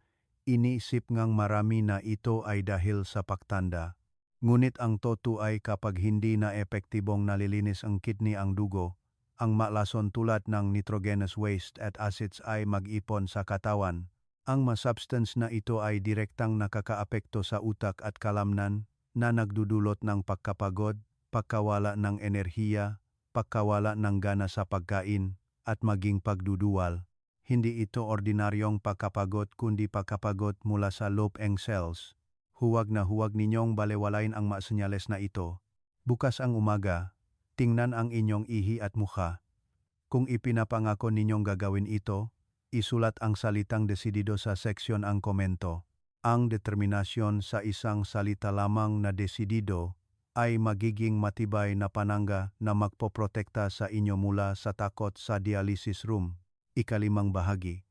iniisip ngang marami na ito ay dahil sa pagtanda. Ngunit ang totoo ay kapag hindi na epektibong nalilinis ang kidney ang dugo, ang malason tulad ng nitrogenous waste at acids ay mag-ipon sa katawan. Ang substance na ito ay direktang nakakaapekto sa utak at kalamnan na nagdudulot ng pagkapagod, pagkawala ng enerhiya, pagkawala ng gana sa pagkain, at maging pagduduwal. Hindi ito ordinaryong pagkapagod kundi pagkapagod mula sa loob ng cells. Huwag na huwag ninyong balewalain ang senyales na ito. Bukas ang umaga, tingnan ang inyong ihi at mukha. Kung ipinapangako ninyong gagawin ito, isulat ang salitang desidido sa seksyon ang komento. Ang determinasyon sa isang salita lamang na desidido ay magiging matibay na panangga na magpoprotekta sa inyo mula sa takot sa dialysis room. Ikalimang bahagi.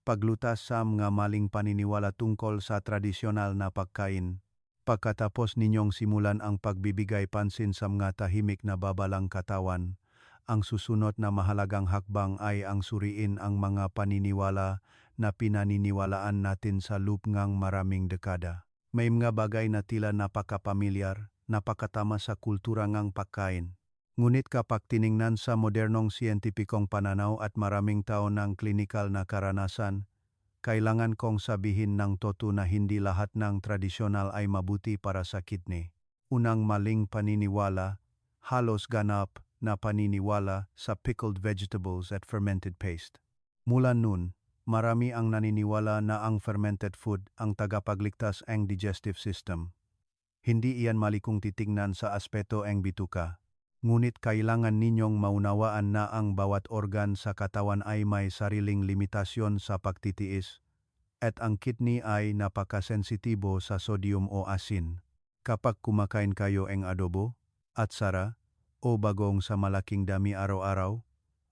Paglutas sa mga maling paniniwala tungkol sa tradisyonal na pagkain. Pagkatapos ninyong simulan ang pagbibigay pansin sa mga tahimik na babalang katawan, ang susunod na mahalagang hakbang ay ang suriin ang mga paniniwala na pinaniniwalaan natin sa loob ngang maraming dekada. May mga bagay na tila napakapamilyar, napakatama sa kultura ngang pagkain. Ngunit kapag tiningnan sa modernong siyentipikong pananaw at maraming taon ng klinikal na karanasan, kailangan kong sabihin ng totoo na hindi lahat ng tradisyonal ay mabuti para sa kidney. Unang maling paniniwala, halos ganap na paniniwala sa pickled vegetables at fermented paste. Mula nun, marami ang naniniwala na ang fermented food ang tagapagligtas ang digestive system. Hindi iyan mali kung titingnan sa aspeto ang bituka. Ngunit kailangan ninyong maunawaan na ang bawat organ sa katawan ay may sariling limitasyon sa pagtitiis, at ang kidney ay napakasensitibo sa sodium o asin. Kapag kumakain kayo ng adobo, atsara, o bagong sa malaking dami araw-araw,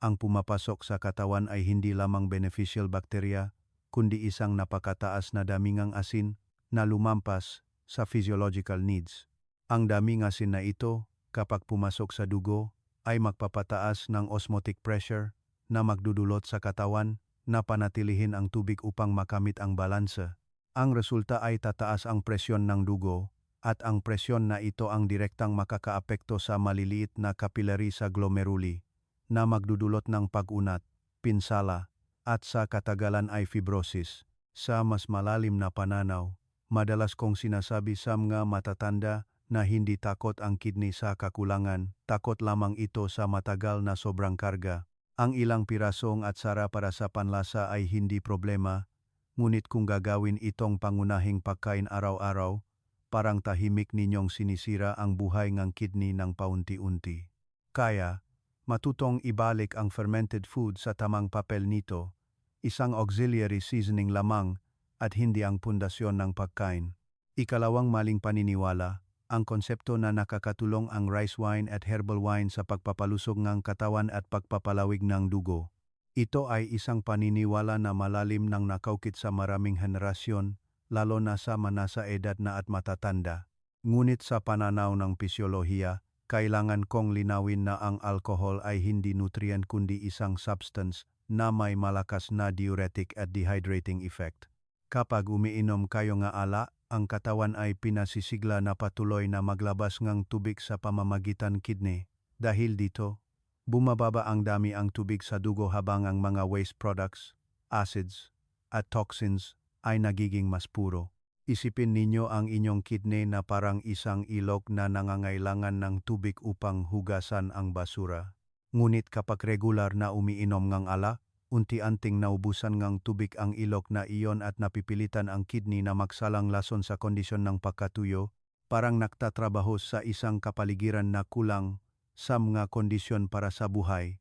ang pumapasok sa katawan ay hindi lamang beneficial bacteria, kundi isang napakataas na damingang asin na lumampas sa physiological needs. Ang daming asin na ito, kapag pumasok sa dugo, ay magpapataas ng osmotic pressure na magdudulot sa katawan na panatilihin ang tubig upang makamit ang balanse. Ang resulta ay tataas ang presyon ng dugo, at ang presyon na ito ang direktang makakaapekto sa maliliit na kapilary sa glomeruli, na magdudulot ng pag-unat, pinsala, at sa katagalan ay fibrosis. Sa mas malalim na pananaw, madalas kong sinasabi sa mga matatanda na hindi takot ang kidney sa kakulangan, takot lamang ito sa matagal na sobrang karga. Ang ilang pirasong atsara para sa panlasa ay hindi problema, ngunit kung gagawin itong pangunahing pagkain araw-araw, parang tahimik ninyong sinisira ang buhay ng kidney ng paunti-unti. Kaya, matutong ibalik ang fermented food sa tamang papel nito, isang auxiliary seasoning lamang at hindi ang pundasyon ng pagkain. Ikalawang maling paniniwala, ang konsepto na nakakatulong ang rice wine at herbal wine sa pagpapalusog ng katawan at pagpapalawig ng dugo. Ito ay isang paniniwala na malalim nang nakaukit sa maraming henerasyon, lalo na sa manasa edad na at matatanda. Ngunit sa pananaw ng pisyolohiya, kailangan kong linawin na ang alcohol ay hindi nutrient kundi isang substance na may malakas na diuretic at dehydrating effect. Kapag umiinom kayo ng ala, ang katawan ay pinasisigla na patuloy na maglabas ng tubig sa pamamagitan kidney. Dahil dito, bumababa ang dami ang tubig sa dugo habang ang mga waste products, acids, at toxins ay nagiging mas puro. Isipin ninyo ang inyong kidney na parang isang ilog na nangangailangan ng tubig upang hugasan ang basura. Ngunit kapag regular na umiinom ng ala, unti-anting naubusan ng tubig ang ilog na iyon at napipilitan ang kidney na magsalang lason sa kondisyon ng pagkatuyo, parang nagtatrabaho sa isang kapaligiran na kulang sa mga kondisyon para sa buhay.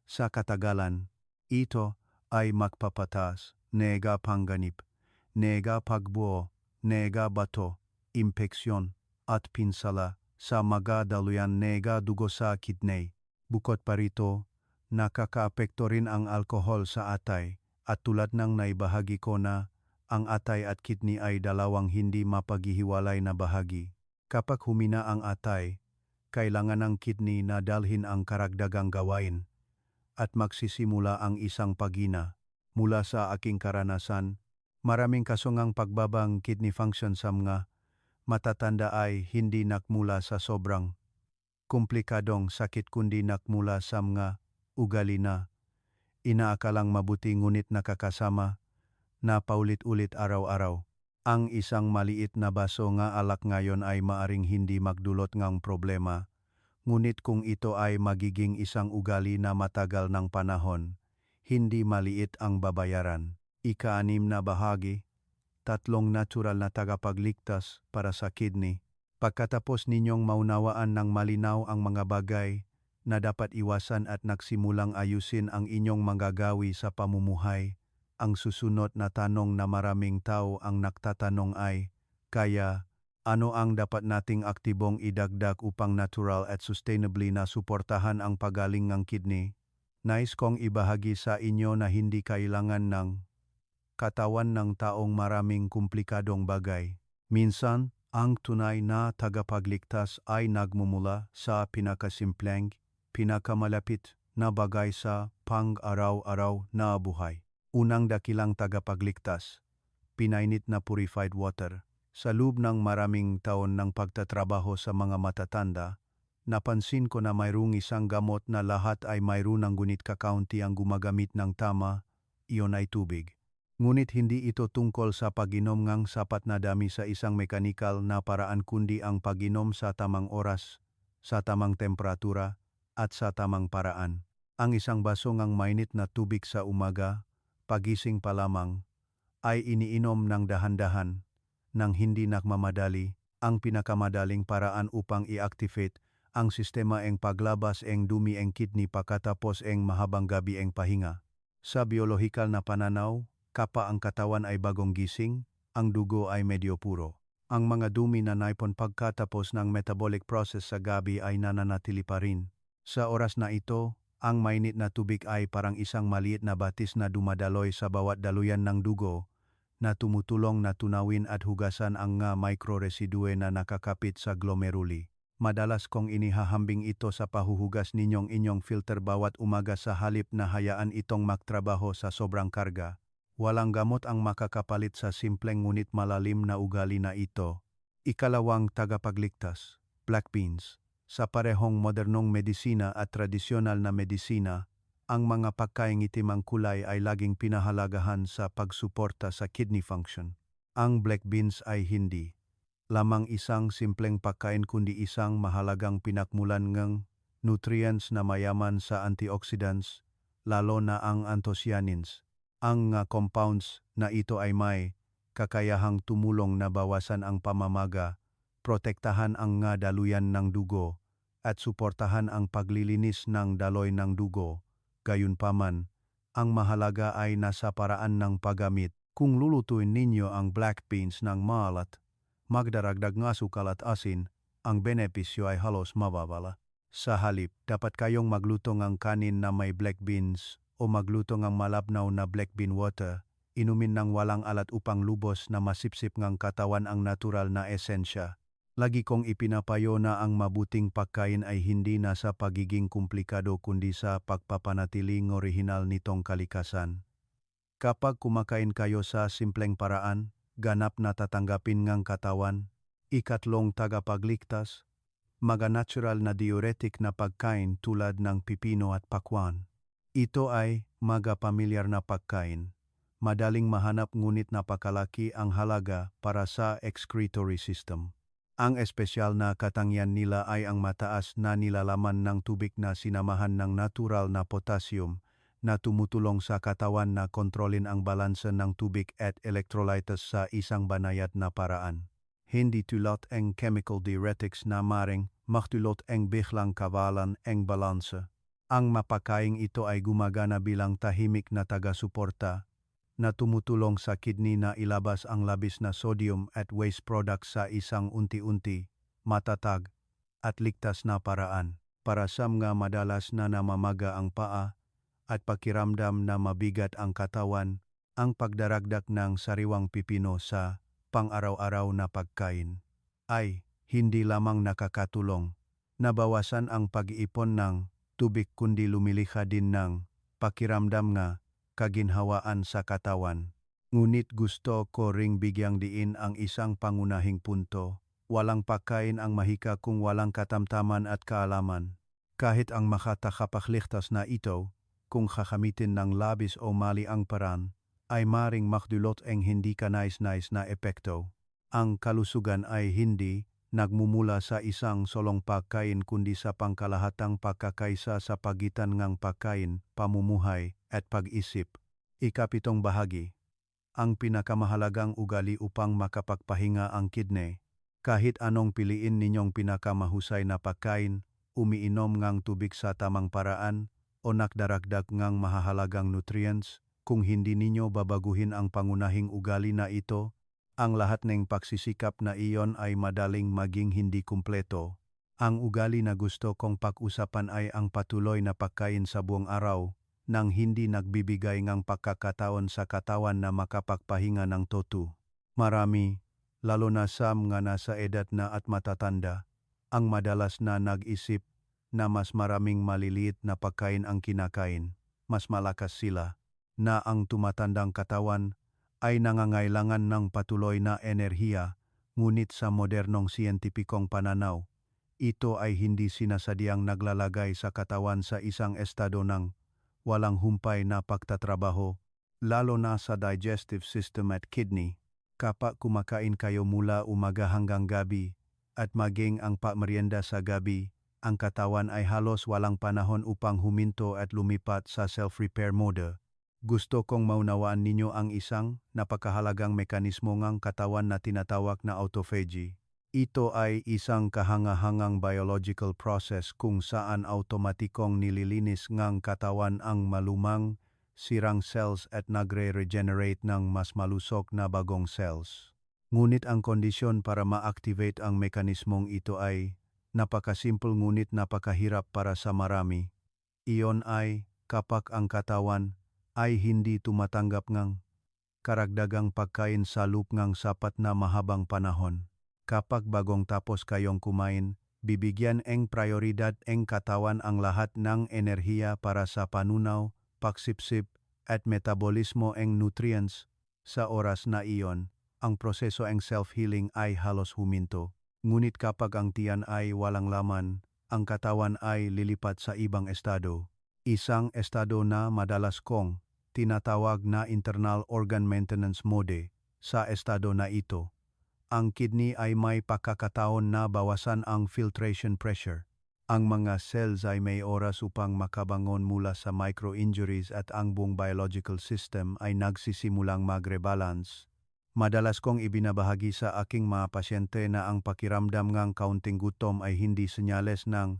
Sa katagalan, ito ay magpapataas, nega panganib, nega pagbuo, nega bato, impeksyon, at pinsala sa mga daluyan nega dugo sa kidney. Bukod pa rito, nakakaapekto rin ang alkohol sa atay, at tulad ng naibahagi ko na, ang atay at kidney ay dalawang hindi mapaghihiwalay na bahagi. Kapag humina ang atay, kailangan ng kidney na dalhin ang karagdagang gawain, at magsisimula ang isang paghina. Mula sa aking karanasan, maraming kasungang pagbabang kidney function sa mga matatanda ay hindi nakmula sa sobrang komplikadong sakit kundi nakmula sa mga ugali na inaakalang mabuti ngunit nakakasama na paulit-ulit araw-araw. Ang isang maliit na baso nga alak ngayon ay maaring hindi magdulot ng problema, ngunit kung ito ay magiging isang ugali na matagal ng panahon, hindi maliit ang babayaran. Ika-6 na bahagi, 3 natural na tagapagligtas para sa kidney. Pagkatapos ninyong maunawaan ng malinaw ang mga bagay na dapat iwasan at nagsimulang ayusin ang inyong manggagawi sa pamumuhay, ang susunod na tanong na maraming tao ang nagtatanong ay, kaya, ano ang dapat nating aktibong idagdag upang natural at sustainably na suportahan ang pagaling ng kidney? Nais kong ibahagi sa inyo na hindi kailangan ng katawan ng taong maraming komplikadong bagay. Minsan, ang tunay na tagapagligtas ay nagmumula sa pinakasimpleng, pinakamalapit na bagay sa pang-araw-araw na buhay. Unang dakilang tagapagligtas, pinainit na purified water. Sa loob ng maraming taon ng pagtatrabaho sa mga matatanda, napansin ko na mayroong isang gamot na lahat ay mayroon ng gunit kakaunti ang gumagamit ng tama, iyon ay tubig. Ngunit hindi ito tungkol sa pag-inom ng sapat na dami sa isang mekanikal na paraan kundi ang pag-inom sa tamang oras, sa tamang temperatura, at sa tamang paraan. Ang isang baso ng mainit na tubig sa umaga, pagising pa lamang, ay iniinom ng dahan-dahan, nang hindi nagmamadali, ang pinakamadaling paraan upang i-activate ang sistema eng paglabas eng dumi eng kidney pagkatapos eng mahabang gabi eng pahinga. Sa biolohikal na pananaw, kapag ang katawan ay bagong gising, ang dugo ay medyo puro. Ang mga dumi na naipon pagkatapos ng metabolic process sa gabi ay nananatili pa rin. Sa oras na ito, ang mainit na tubig ay parang isang maliit na batis na dumadaloy sa bawat daluyan ng dugo na tumutulong na tunawin at hugasan ang mga microresidue na nakakapit sa glomeruli. Madalas kong inihahambing ito sa pahuhugas ninyong inyong filter bawat umaga sa halip na hayaan itong magtrabaho sa sobrang karga. Walang gamot ang makakapalit sa simpleng ngunit malalim na ugali na ito. Ikalawang tagapagligtas, black beans. Sa parehong modernong medisina at tradisyonal na medisina, ang mga pagkaing itim ang kulay ay laging pinahalagahan sa pagsuporta sa kidney function. Ang black beans ay hindi lamang isang simpleng pagkain kundi isang mahalagang pinakmulan ng nutrients na mayaman sa antioxidants, lalo na ang anthocyanins. Ang compounds na ito ay may kakayahang tumulong na bawasan ang pamamaga, protektahan ang daluyan ng dugo, at suportahan ang paglilinis ng daloy ng dugo. Gayunpaman, ang mahalaga ay nasa paraan ng paggamit. Kung lulutuin ninyo ang black beans ng maalat, magdaragdag ng asukal at asin, ang benepisyo ay halos mababala. Sa halip, dapat kayong magluto ng kanin na may black beans o magluto ng malabnaw na black bean water, inumin ng walang alat upang lubos na masipsip ng katawan ang natural na esensya. Lagi kong ipinapayo na ang mabuting pagkain ay hindi nasa pagiging komplikado kundi sa pagpapanatiling orihinal nitong kalikasan. Kapag kumakain kayo sa simpleng paraan, ganap na tatanggapin ng katawan. Ikatlong tagapagligtas, mga natural na diuretic na pagkain tulad ng pipino at pakwan. Ito ay mga pamilyar na pagkain. Madaling mahanap ngunit napakalaki ang halaga para sa excretory system. Ang espesyal na katangian nila ay ang mataas na nilalaman ng tubig na sinamahan ng natural na potassium na tumutulong sa katawan na kontrolin ang balanse ng tubig at electrolytes sa isang banayad na paraan. Hindi tulad ang chemical diuretics na maring magdulot ang biglang kawalan ang balanse. Ang mapakaing ito ay gumagana bilang tahimik na taga-suporta na tumutulong sa kidney na ilabas ang labis na sodium at waste products sa isang unti-unti, matatag, at ligtas na paraan. Para sa mga madalas na namamaga ang paa at pakiramdam na mabigat ang katawan, ang pagdaragdag ng sariwang pipino sa pang-araw-araw na pagkain ay hindi lamang nakakatulong. Nabawasan ang pag-iipon ng tubig kundi lumilikha din ng pakiramdam nga kaginhawaan sa katawan. Ngunit gusto ko ring bigyang diin ang isang pangunahing punto. Walang pagkain ang mahika kung walang katamtaman at kaalaman. Kahit ang makatakapaligtas na ito, kung kakamitin ng labis o mali ang paraan, ay maring magdulot ang hindi kanais-nais na epekto. Ang kalusugan ay hindi nagmumula sa isang solong pagkain kundi sa pangkalahatang pagkakaisa sa pagitan ng pagkain, pamumuhay, at pag-isip. Ikapitong bahagi. Ang pinakamahalagang ugali upang makapagpahinga ang kidney. Kahit anong piliin ninyong pinakamahusay na pagkain, umiinom ng tubig sa tamang paraan, o nakdaragdag ng mahahalagang nutrients, Kung hindi ninyo babaguhin ang pangunahing ugali na ito, ang lahat ng pagsisikap na iyon ay madaling maging hindi kumpleto. Ang ugali na gusto kong pag-usapan ay ang patuloy na pagkain sa buong araw nang hindi nagbibigay ng pagkakataon sa katawan na makapagpahinga ng totu. Marami, lalo na sa mga nasa edad na at matatanda, ang madalas na nag-isip na mas maraming maliliit na pagkain ang kinakain, mas malakas sila, na ang tumatandang katawan ay nangangailangan ng patuloy na enerhiya, ngunit sa modernong siyentipikong pananaw, ito ay hindi sinasadyang naglalagay sa katawan sa isang estado ng walang humpay na pagtatrabaho, lalo na sa digestive system at kidney. Kapag kumakain kayo mula umaga hanggang gabi at maging ang pagmerienda sa gabi, ang katawan ay halos walang panahon upang huminto at lumipat sa self-repair mode. Gusto kong maunawaan ninyo ang isang napakahalagang mekanismo ng katawan na tinatawag na autophagy. Ito ay isang kahangahangang biological process kung saan automatikong nililinis ng katawan ang malumang, sirang cells at nagre-regenerate ng mas malusog na bagong cells. Ngunit ang kondisyon para ma-activate ang mekanismong ito ay napakasimple ngunit napakahirap para sa marami. Iyon ay kapag ang katawan ay hindi tumatanggap ng karagdagang pagkain sa loob ng sapat na mahabang panahon. Kapag bagong tapos kayong kumain, bibigyan ng prioridad ng katawan ang lahat ng enerhiya para sa panunaw, pagsipsip, at metabolismo ng nutrients. Sa oras na iyon, ang proseso ng self-healing ay halos huminto. Ngunit kapag ang tiyan ay walang laman, ang katawan ay lilipat sa ibang estado. Isang estado na madalas kong tinatawag na internal organ maintenance mode. Sa estado na ito, ang kidney ay may pagkakataon na bawasan ang filtration pressure. Ang mga cells ay may oras upang makabangon mula sa micro-injuries at ang buong biological system ay nagsisimulang mag-rebalance. Madalas kong ibinabahagi sa aking mga pasyente na ang pakiramdam ng kaunting gutom ay hindi senyales ng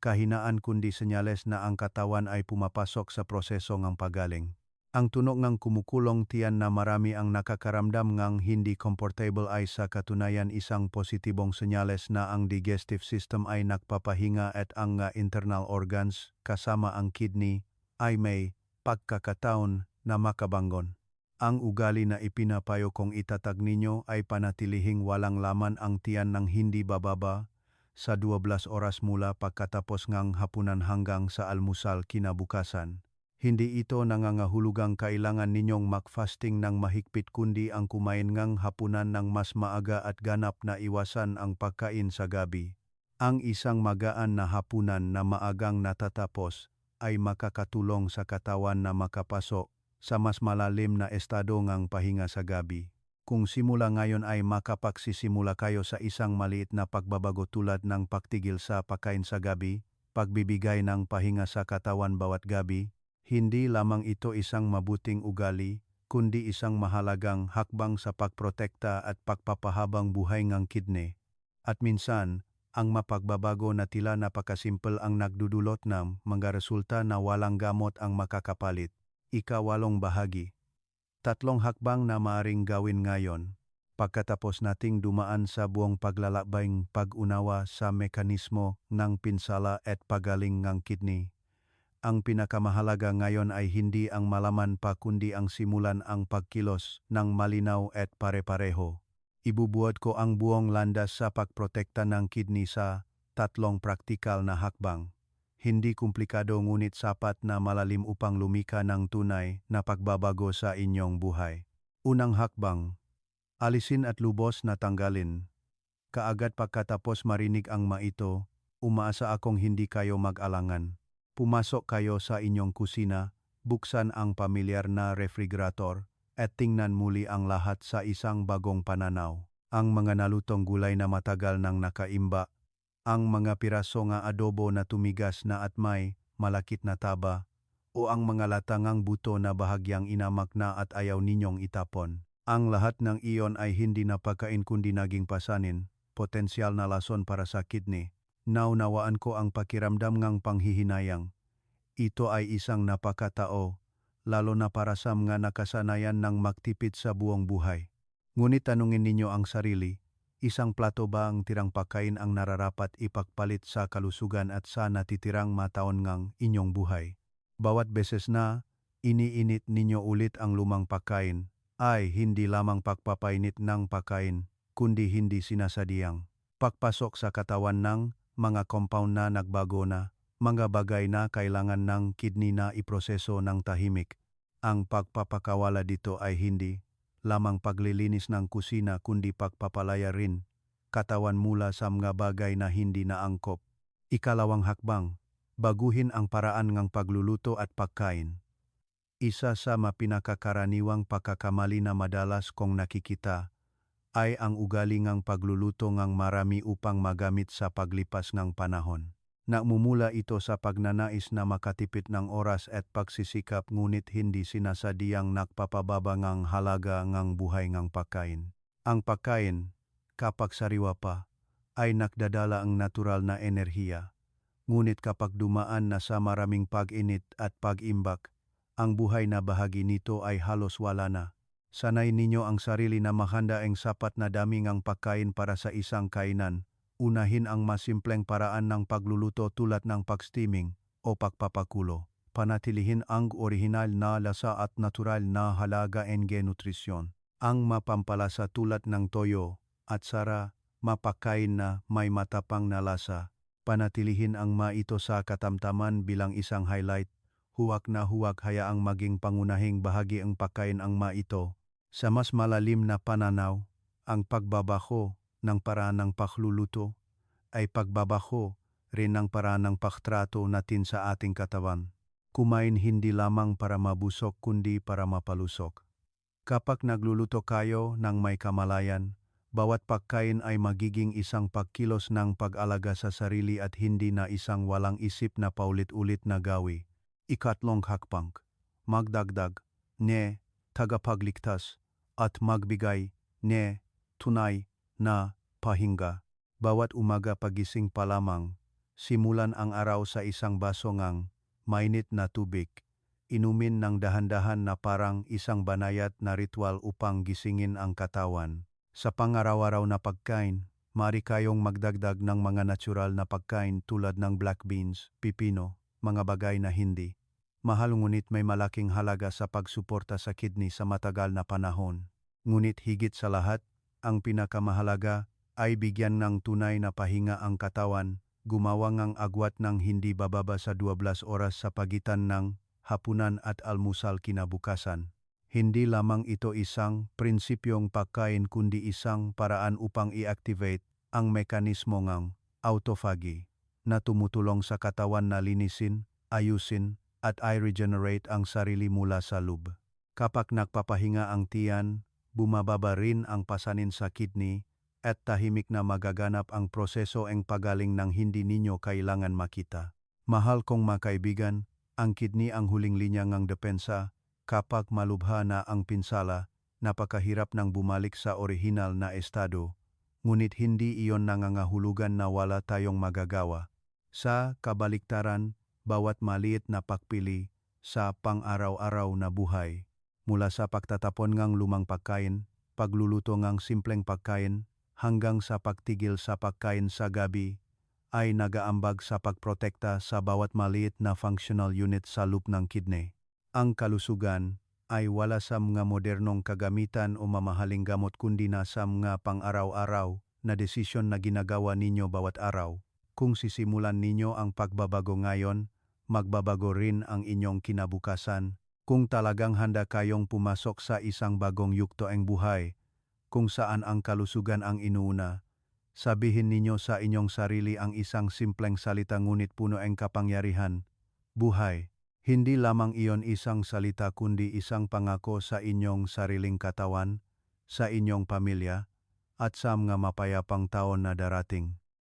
kahinaan kundi senyales na ang katawan ay pumapasok sa proseso ng pagaling. Ang tunog ng kumukulong tiyan na marami ang nakakaramdam ng hindi comfortable ay sa katunayan isang positibong senyales na ang digestive system ay nagpapahinga at ang internal organs, kasama ang kidney, ay may pagkakataon na makabangon. Ang ugali na ipinapayo kong itatag ninyo ay panatilihing walang laman ang tiyan ng hindi bababa sa 12 oras mula pagkatapos ng hapunan hanggang sa almusal kinabukasan. Hindi ito nangangahulugang kailangan ninyong mag-fasting ng mahigpit kundi ang kumain ng hapunan ng mas maaga at ganap na iwasan ang pagkain sa gabi. Ang isang magaan na hapunan na maagang natatapos ay makakatulong sa katawan na makapasok sa mas malalim na estado ng pahinga sa gabi. Kung simula ngayon ay makapagsisimula kayo sa isang maliit na pagbabago tulad ng pagtigil sa pagkain sa gabi, pagbibigay ng pahinga sa katawan bawat gabi, hindi lamang ito isang mabuting ugali, kundi isang mahalagang hakbang sa pagprotekta at pagpapahabang buhay ng kidney. At minsan, ang mapagbabago na tila napakasimple ang nagdudulot ng mga resulta na walang gamot ang makakapalit. Ikawalong bahagi. 3 hakbang na maaring gawin ngayon. Pagkatapos nating dumaan sa buong paglalabayng pag-unawa sa mekanismo ng pinsala at pagaling ng kidney, ang pinakamahalaga ngayon ay hindi ang malaman pa kundi ang simulan ang pagkilos ng malinaw at pare-pareho. Ibubuod ko ang buong landas sa pagprotekta ng kidney sa 3 praktikal na hakbang. Hindi komplikado ngunit sapat na malalim upang lumika ng tunay na pagbabago sa inyong buhay. Unang hakbang, alisin at lubos na tanggalin. Kaagad pagkatapos marinig ang maito, umaasa akong hindi kayo mag-alangan. Pumasok kayo sa inyong kusina, buksan ang pamilyar na refrigerator, at tingnan muli ang lahat sa isang bagong pananaw. Ang mga nalutong gulay na matagal nang nakaimba, ang mga piraso nga adobo na tumigas na at may malakit na taba, o ang mga latangang buto na bahagyang inamak na at ayaw ninyong itapon. Ang lahat ng iyon ay hindi na pagkain kundi naging pasanin, potensyal na lason para sa kidney. Naunawaan ko ang pakiramdam ng panghihinayang. Ito ay isang napakatao, lalo na para sa mga nakasanayan ng magtipid sa buong buhay. Ngunit tanungin ninyo ang sarili, isang plato ba ang tirang pagkain ang nararapat ipagpalit sa kalusugan at sa natitirang mataon ngang inyong buhay? Bawat beses na iniinit ninyo ulit ang lumang pagkain, ay hindi lamang pagpapainit ng pagkain, kundi hindi sinasadyang pagpasok sa katawan ng mga compound na nagbago na, mga bagay na kailangan ng kidney na iproseso ng tahimik. Ang pagpapakawala dito ay hindi lamang paglilinis ng kusina kundi pagpapalaya rin katawan mula sa mga bagay na hindi naangkop. Ikalawang hakbang, baguhin ang paraan ng pagluluto at pagkain. Isa sa mapinakakaraniwang pagkakamali na madalas kong nakikita ay ang ugali ngang pagluluto ngang marami upang magamit sa paglipas ng panahon. Namumula ito sa pagnanais na makatipid ng oras at pagsisikap ngunit hindi sinasadyang nagpapababa ngang halaga ngang buhay ngang pagkain. Ang pagkain, kapag sariwa pa, ay nakdadala ang natural na enerhiya. Ngunit kapag dumaan na sa maraming pag-init at pag-imbak, ang buhay na bahagi nito ay halos wala na. Sanay ninyo ang sarili na mahanda ang sapat na dami ngang pagkain para sa isang kainan. Unahin ang mas simpleng paraan ng pagluluto tulad ng pag-steaming o pagpapakulo. Panatilihin ang orihinal na lasa at natural na halaga ng nutrisyon. Ang mapampalasa tulad ng toyo at sara, mapakain na may matapang na lasa. Panatilihin ang ito sa katamtaman bilang isang highlight. Huwag na huwag hayaang maging pangunahing bahagi ang pagkain ang ito. Sa mas malalim na pananaw, ang pagbabago ng paraan ng pagluluto ay pagbabago rin ng paraan ng pagtrato natin sa ating katawan. Kumain hindi lamang para mabusog kundi para mapalusog. Kapag nagluluto kayo ng may kamalayan, bawat pagkain ay magiging isang pagkilos ng pag-alaga sa sarili at hindi na isang walang isip na paulit-ulit na gawi. Ikatlong hakbang, magdagdag, tagapagligtas, at magbigay, tunay na pahinga. Bawat umaga pagising pa lamang, simulan ang araw sa isang baso ngang mainit na tubig. Inumin ng dahan-dahan na parang isang banayad na ritual upang gisingin ang katawan. Sa pang-araw-araw na pagkain, maaari kayong magdagdag ng mga natural na pagkain tulad ng black beans, pipino, mga bagay na hindi mahal ngunit may malaking halaga sa pagsuporta sa kidney sa matagal na panahon. Ngunit higit sa lahat, ang pinakamahalaga ay bigyan ng tunay na pahinga ang katawan, gumawa ng agwat ng hindi bababa sa 12 oras sa pagitan ng hapunan at almusal kinabukasan. Hindi lamang ito isang prinsipyong pagkain kundi isang paraan upang i-activate ang mekanismo ng autophagy na tumutulong sa katawan na linisin, ayusin, at i-regenerate ang sarili mula sa loob. Kapag nagpapahinga ang tiyan, bumababa rin ang pasanin sa kidney at tahimik na magaganap ang proseso ng pagaling ng hindi ninyo kailangan makita. Mahal kong mga kaibigan, ang kidney ang huling linya ng depensa. Kapag malubha na ang pinsala, napakahirap nang bumalik sa orihinal na estado, ngunit hindi iyon nangangahulugan na wala tayong magagawa. Sa kabaliktaran, bawat maliit na pagpili sa pang-araw-araw na buhay, mula sa pagtatapon ng lumang pagkain, pagluluto ng simpleng pagkain, hanggang sa pagtigil sa pagkain sa gabi, ay nagaambag sa pagprotekta sa bawat maliit na functional unit sa loob ng kidney. Ang kalusugan ay wala sa mga modernong kagamitan o mamahaling gamot kundi na sa mga pang-araw-araw na desisyon na ginagawa ninyo bawat araw. Kung sisimulan ninyo ang pagbabago ngayon, magbabago rin ang inyong kinabukasan. Kung talagang handa kayong pumasok sa isang bagong yugto ng buhay, kung saan ang kalusugan ang inuuna, sabihin ninyo sa inyong sarili ang isang simpleng salita ngunit puno ng kapangyarihan. Buhay. Hindi lamang iyon isang salita kundi isang pangako sa inyong sariling katawan, sa inyong pamilya, at sa mga mapayapang taon na darating.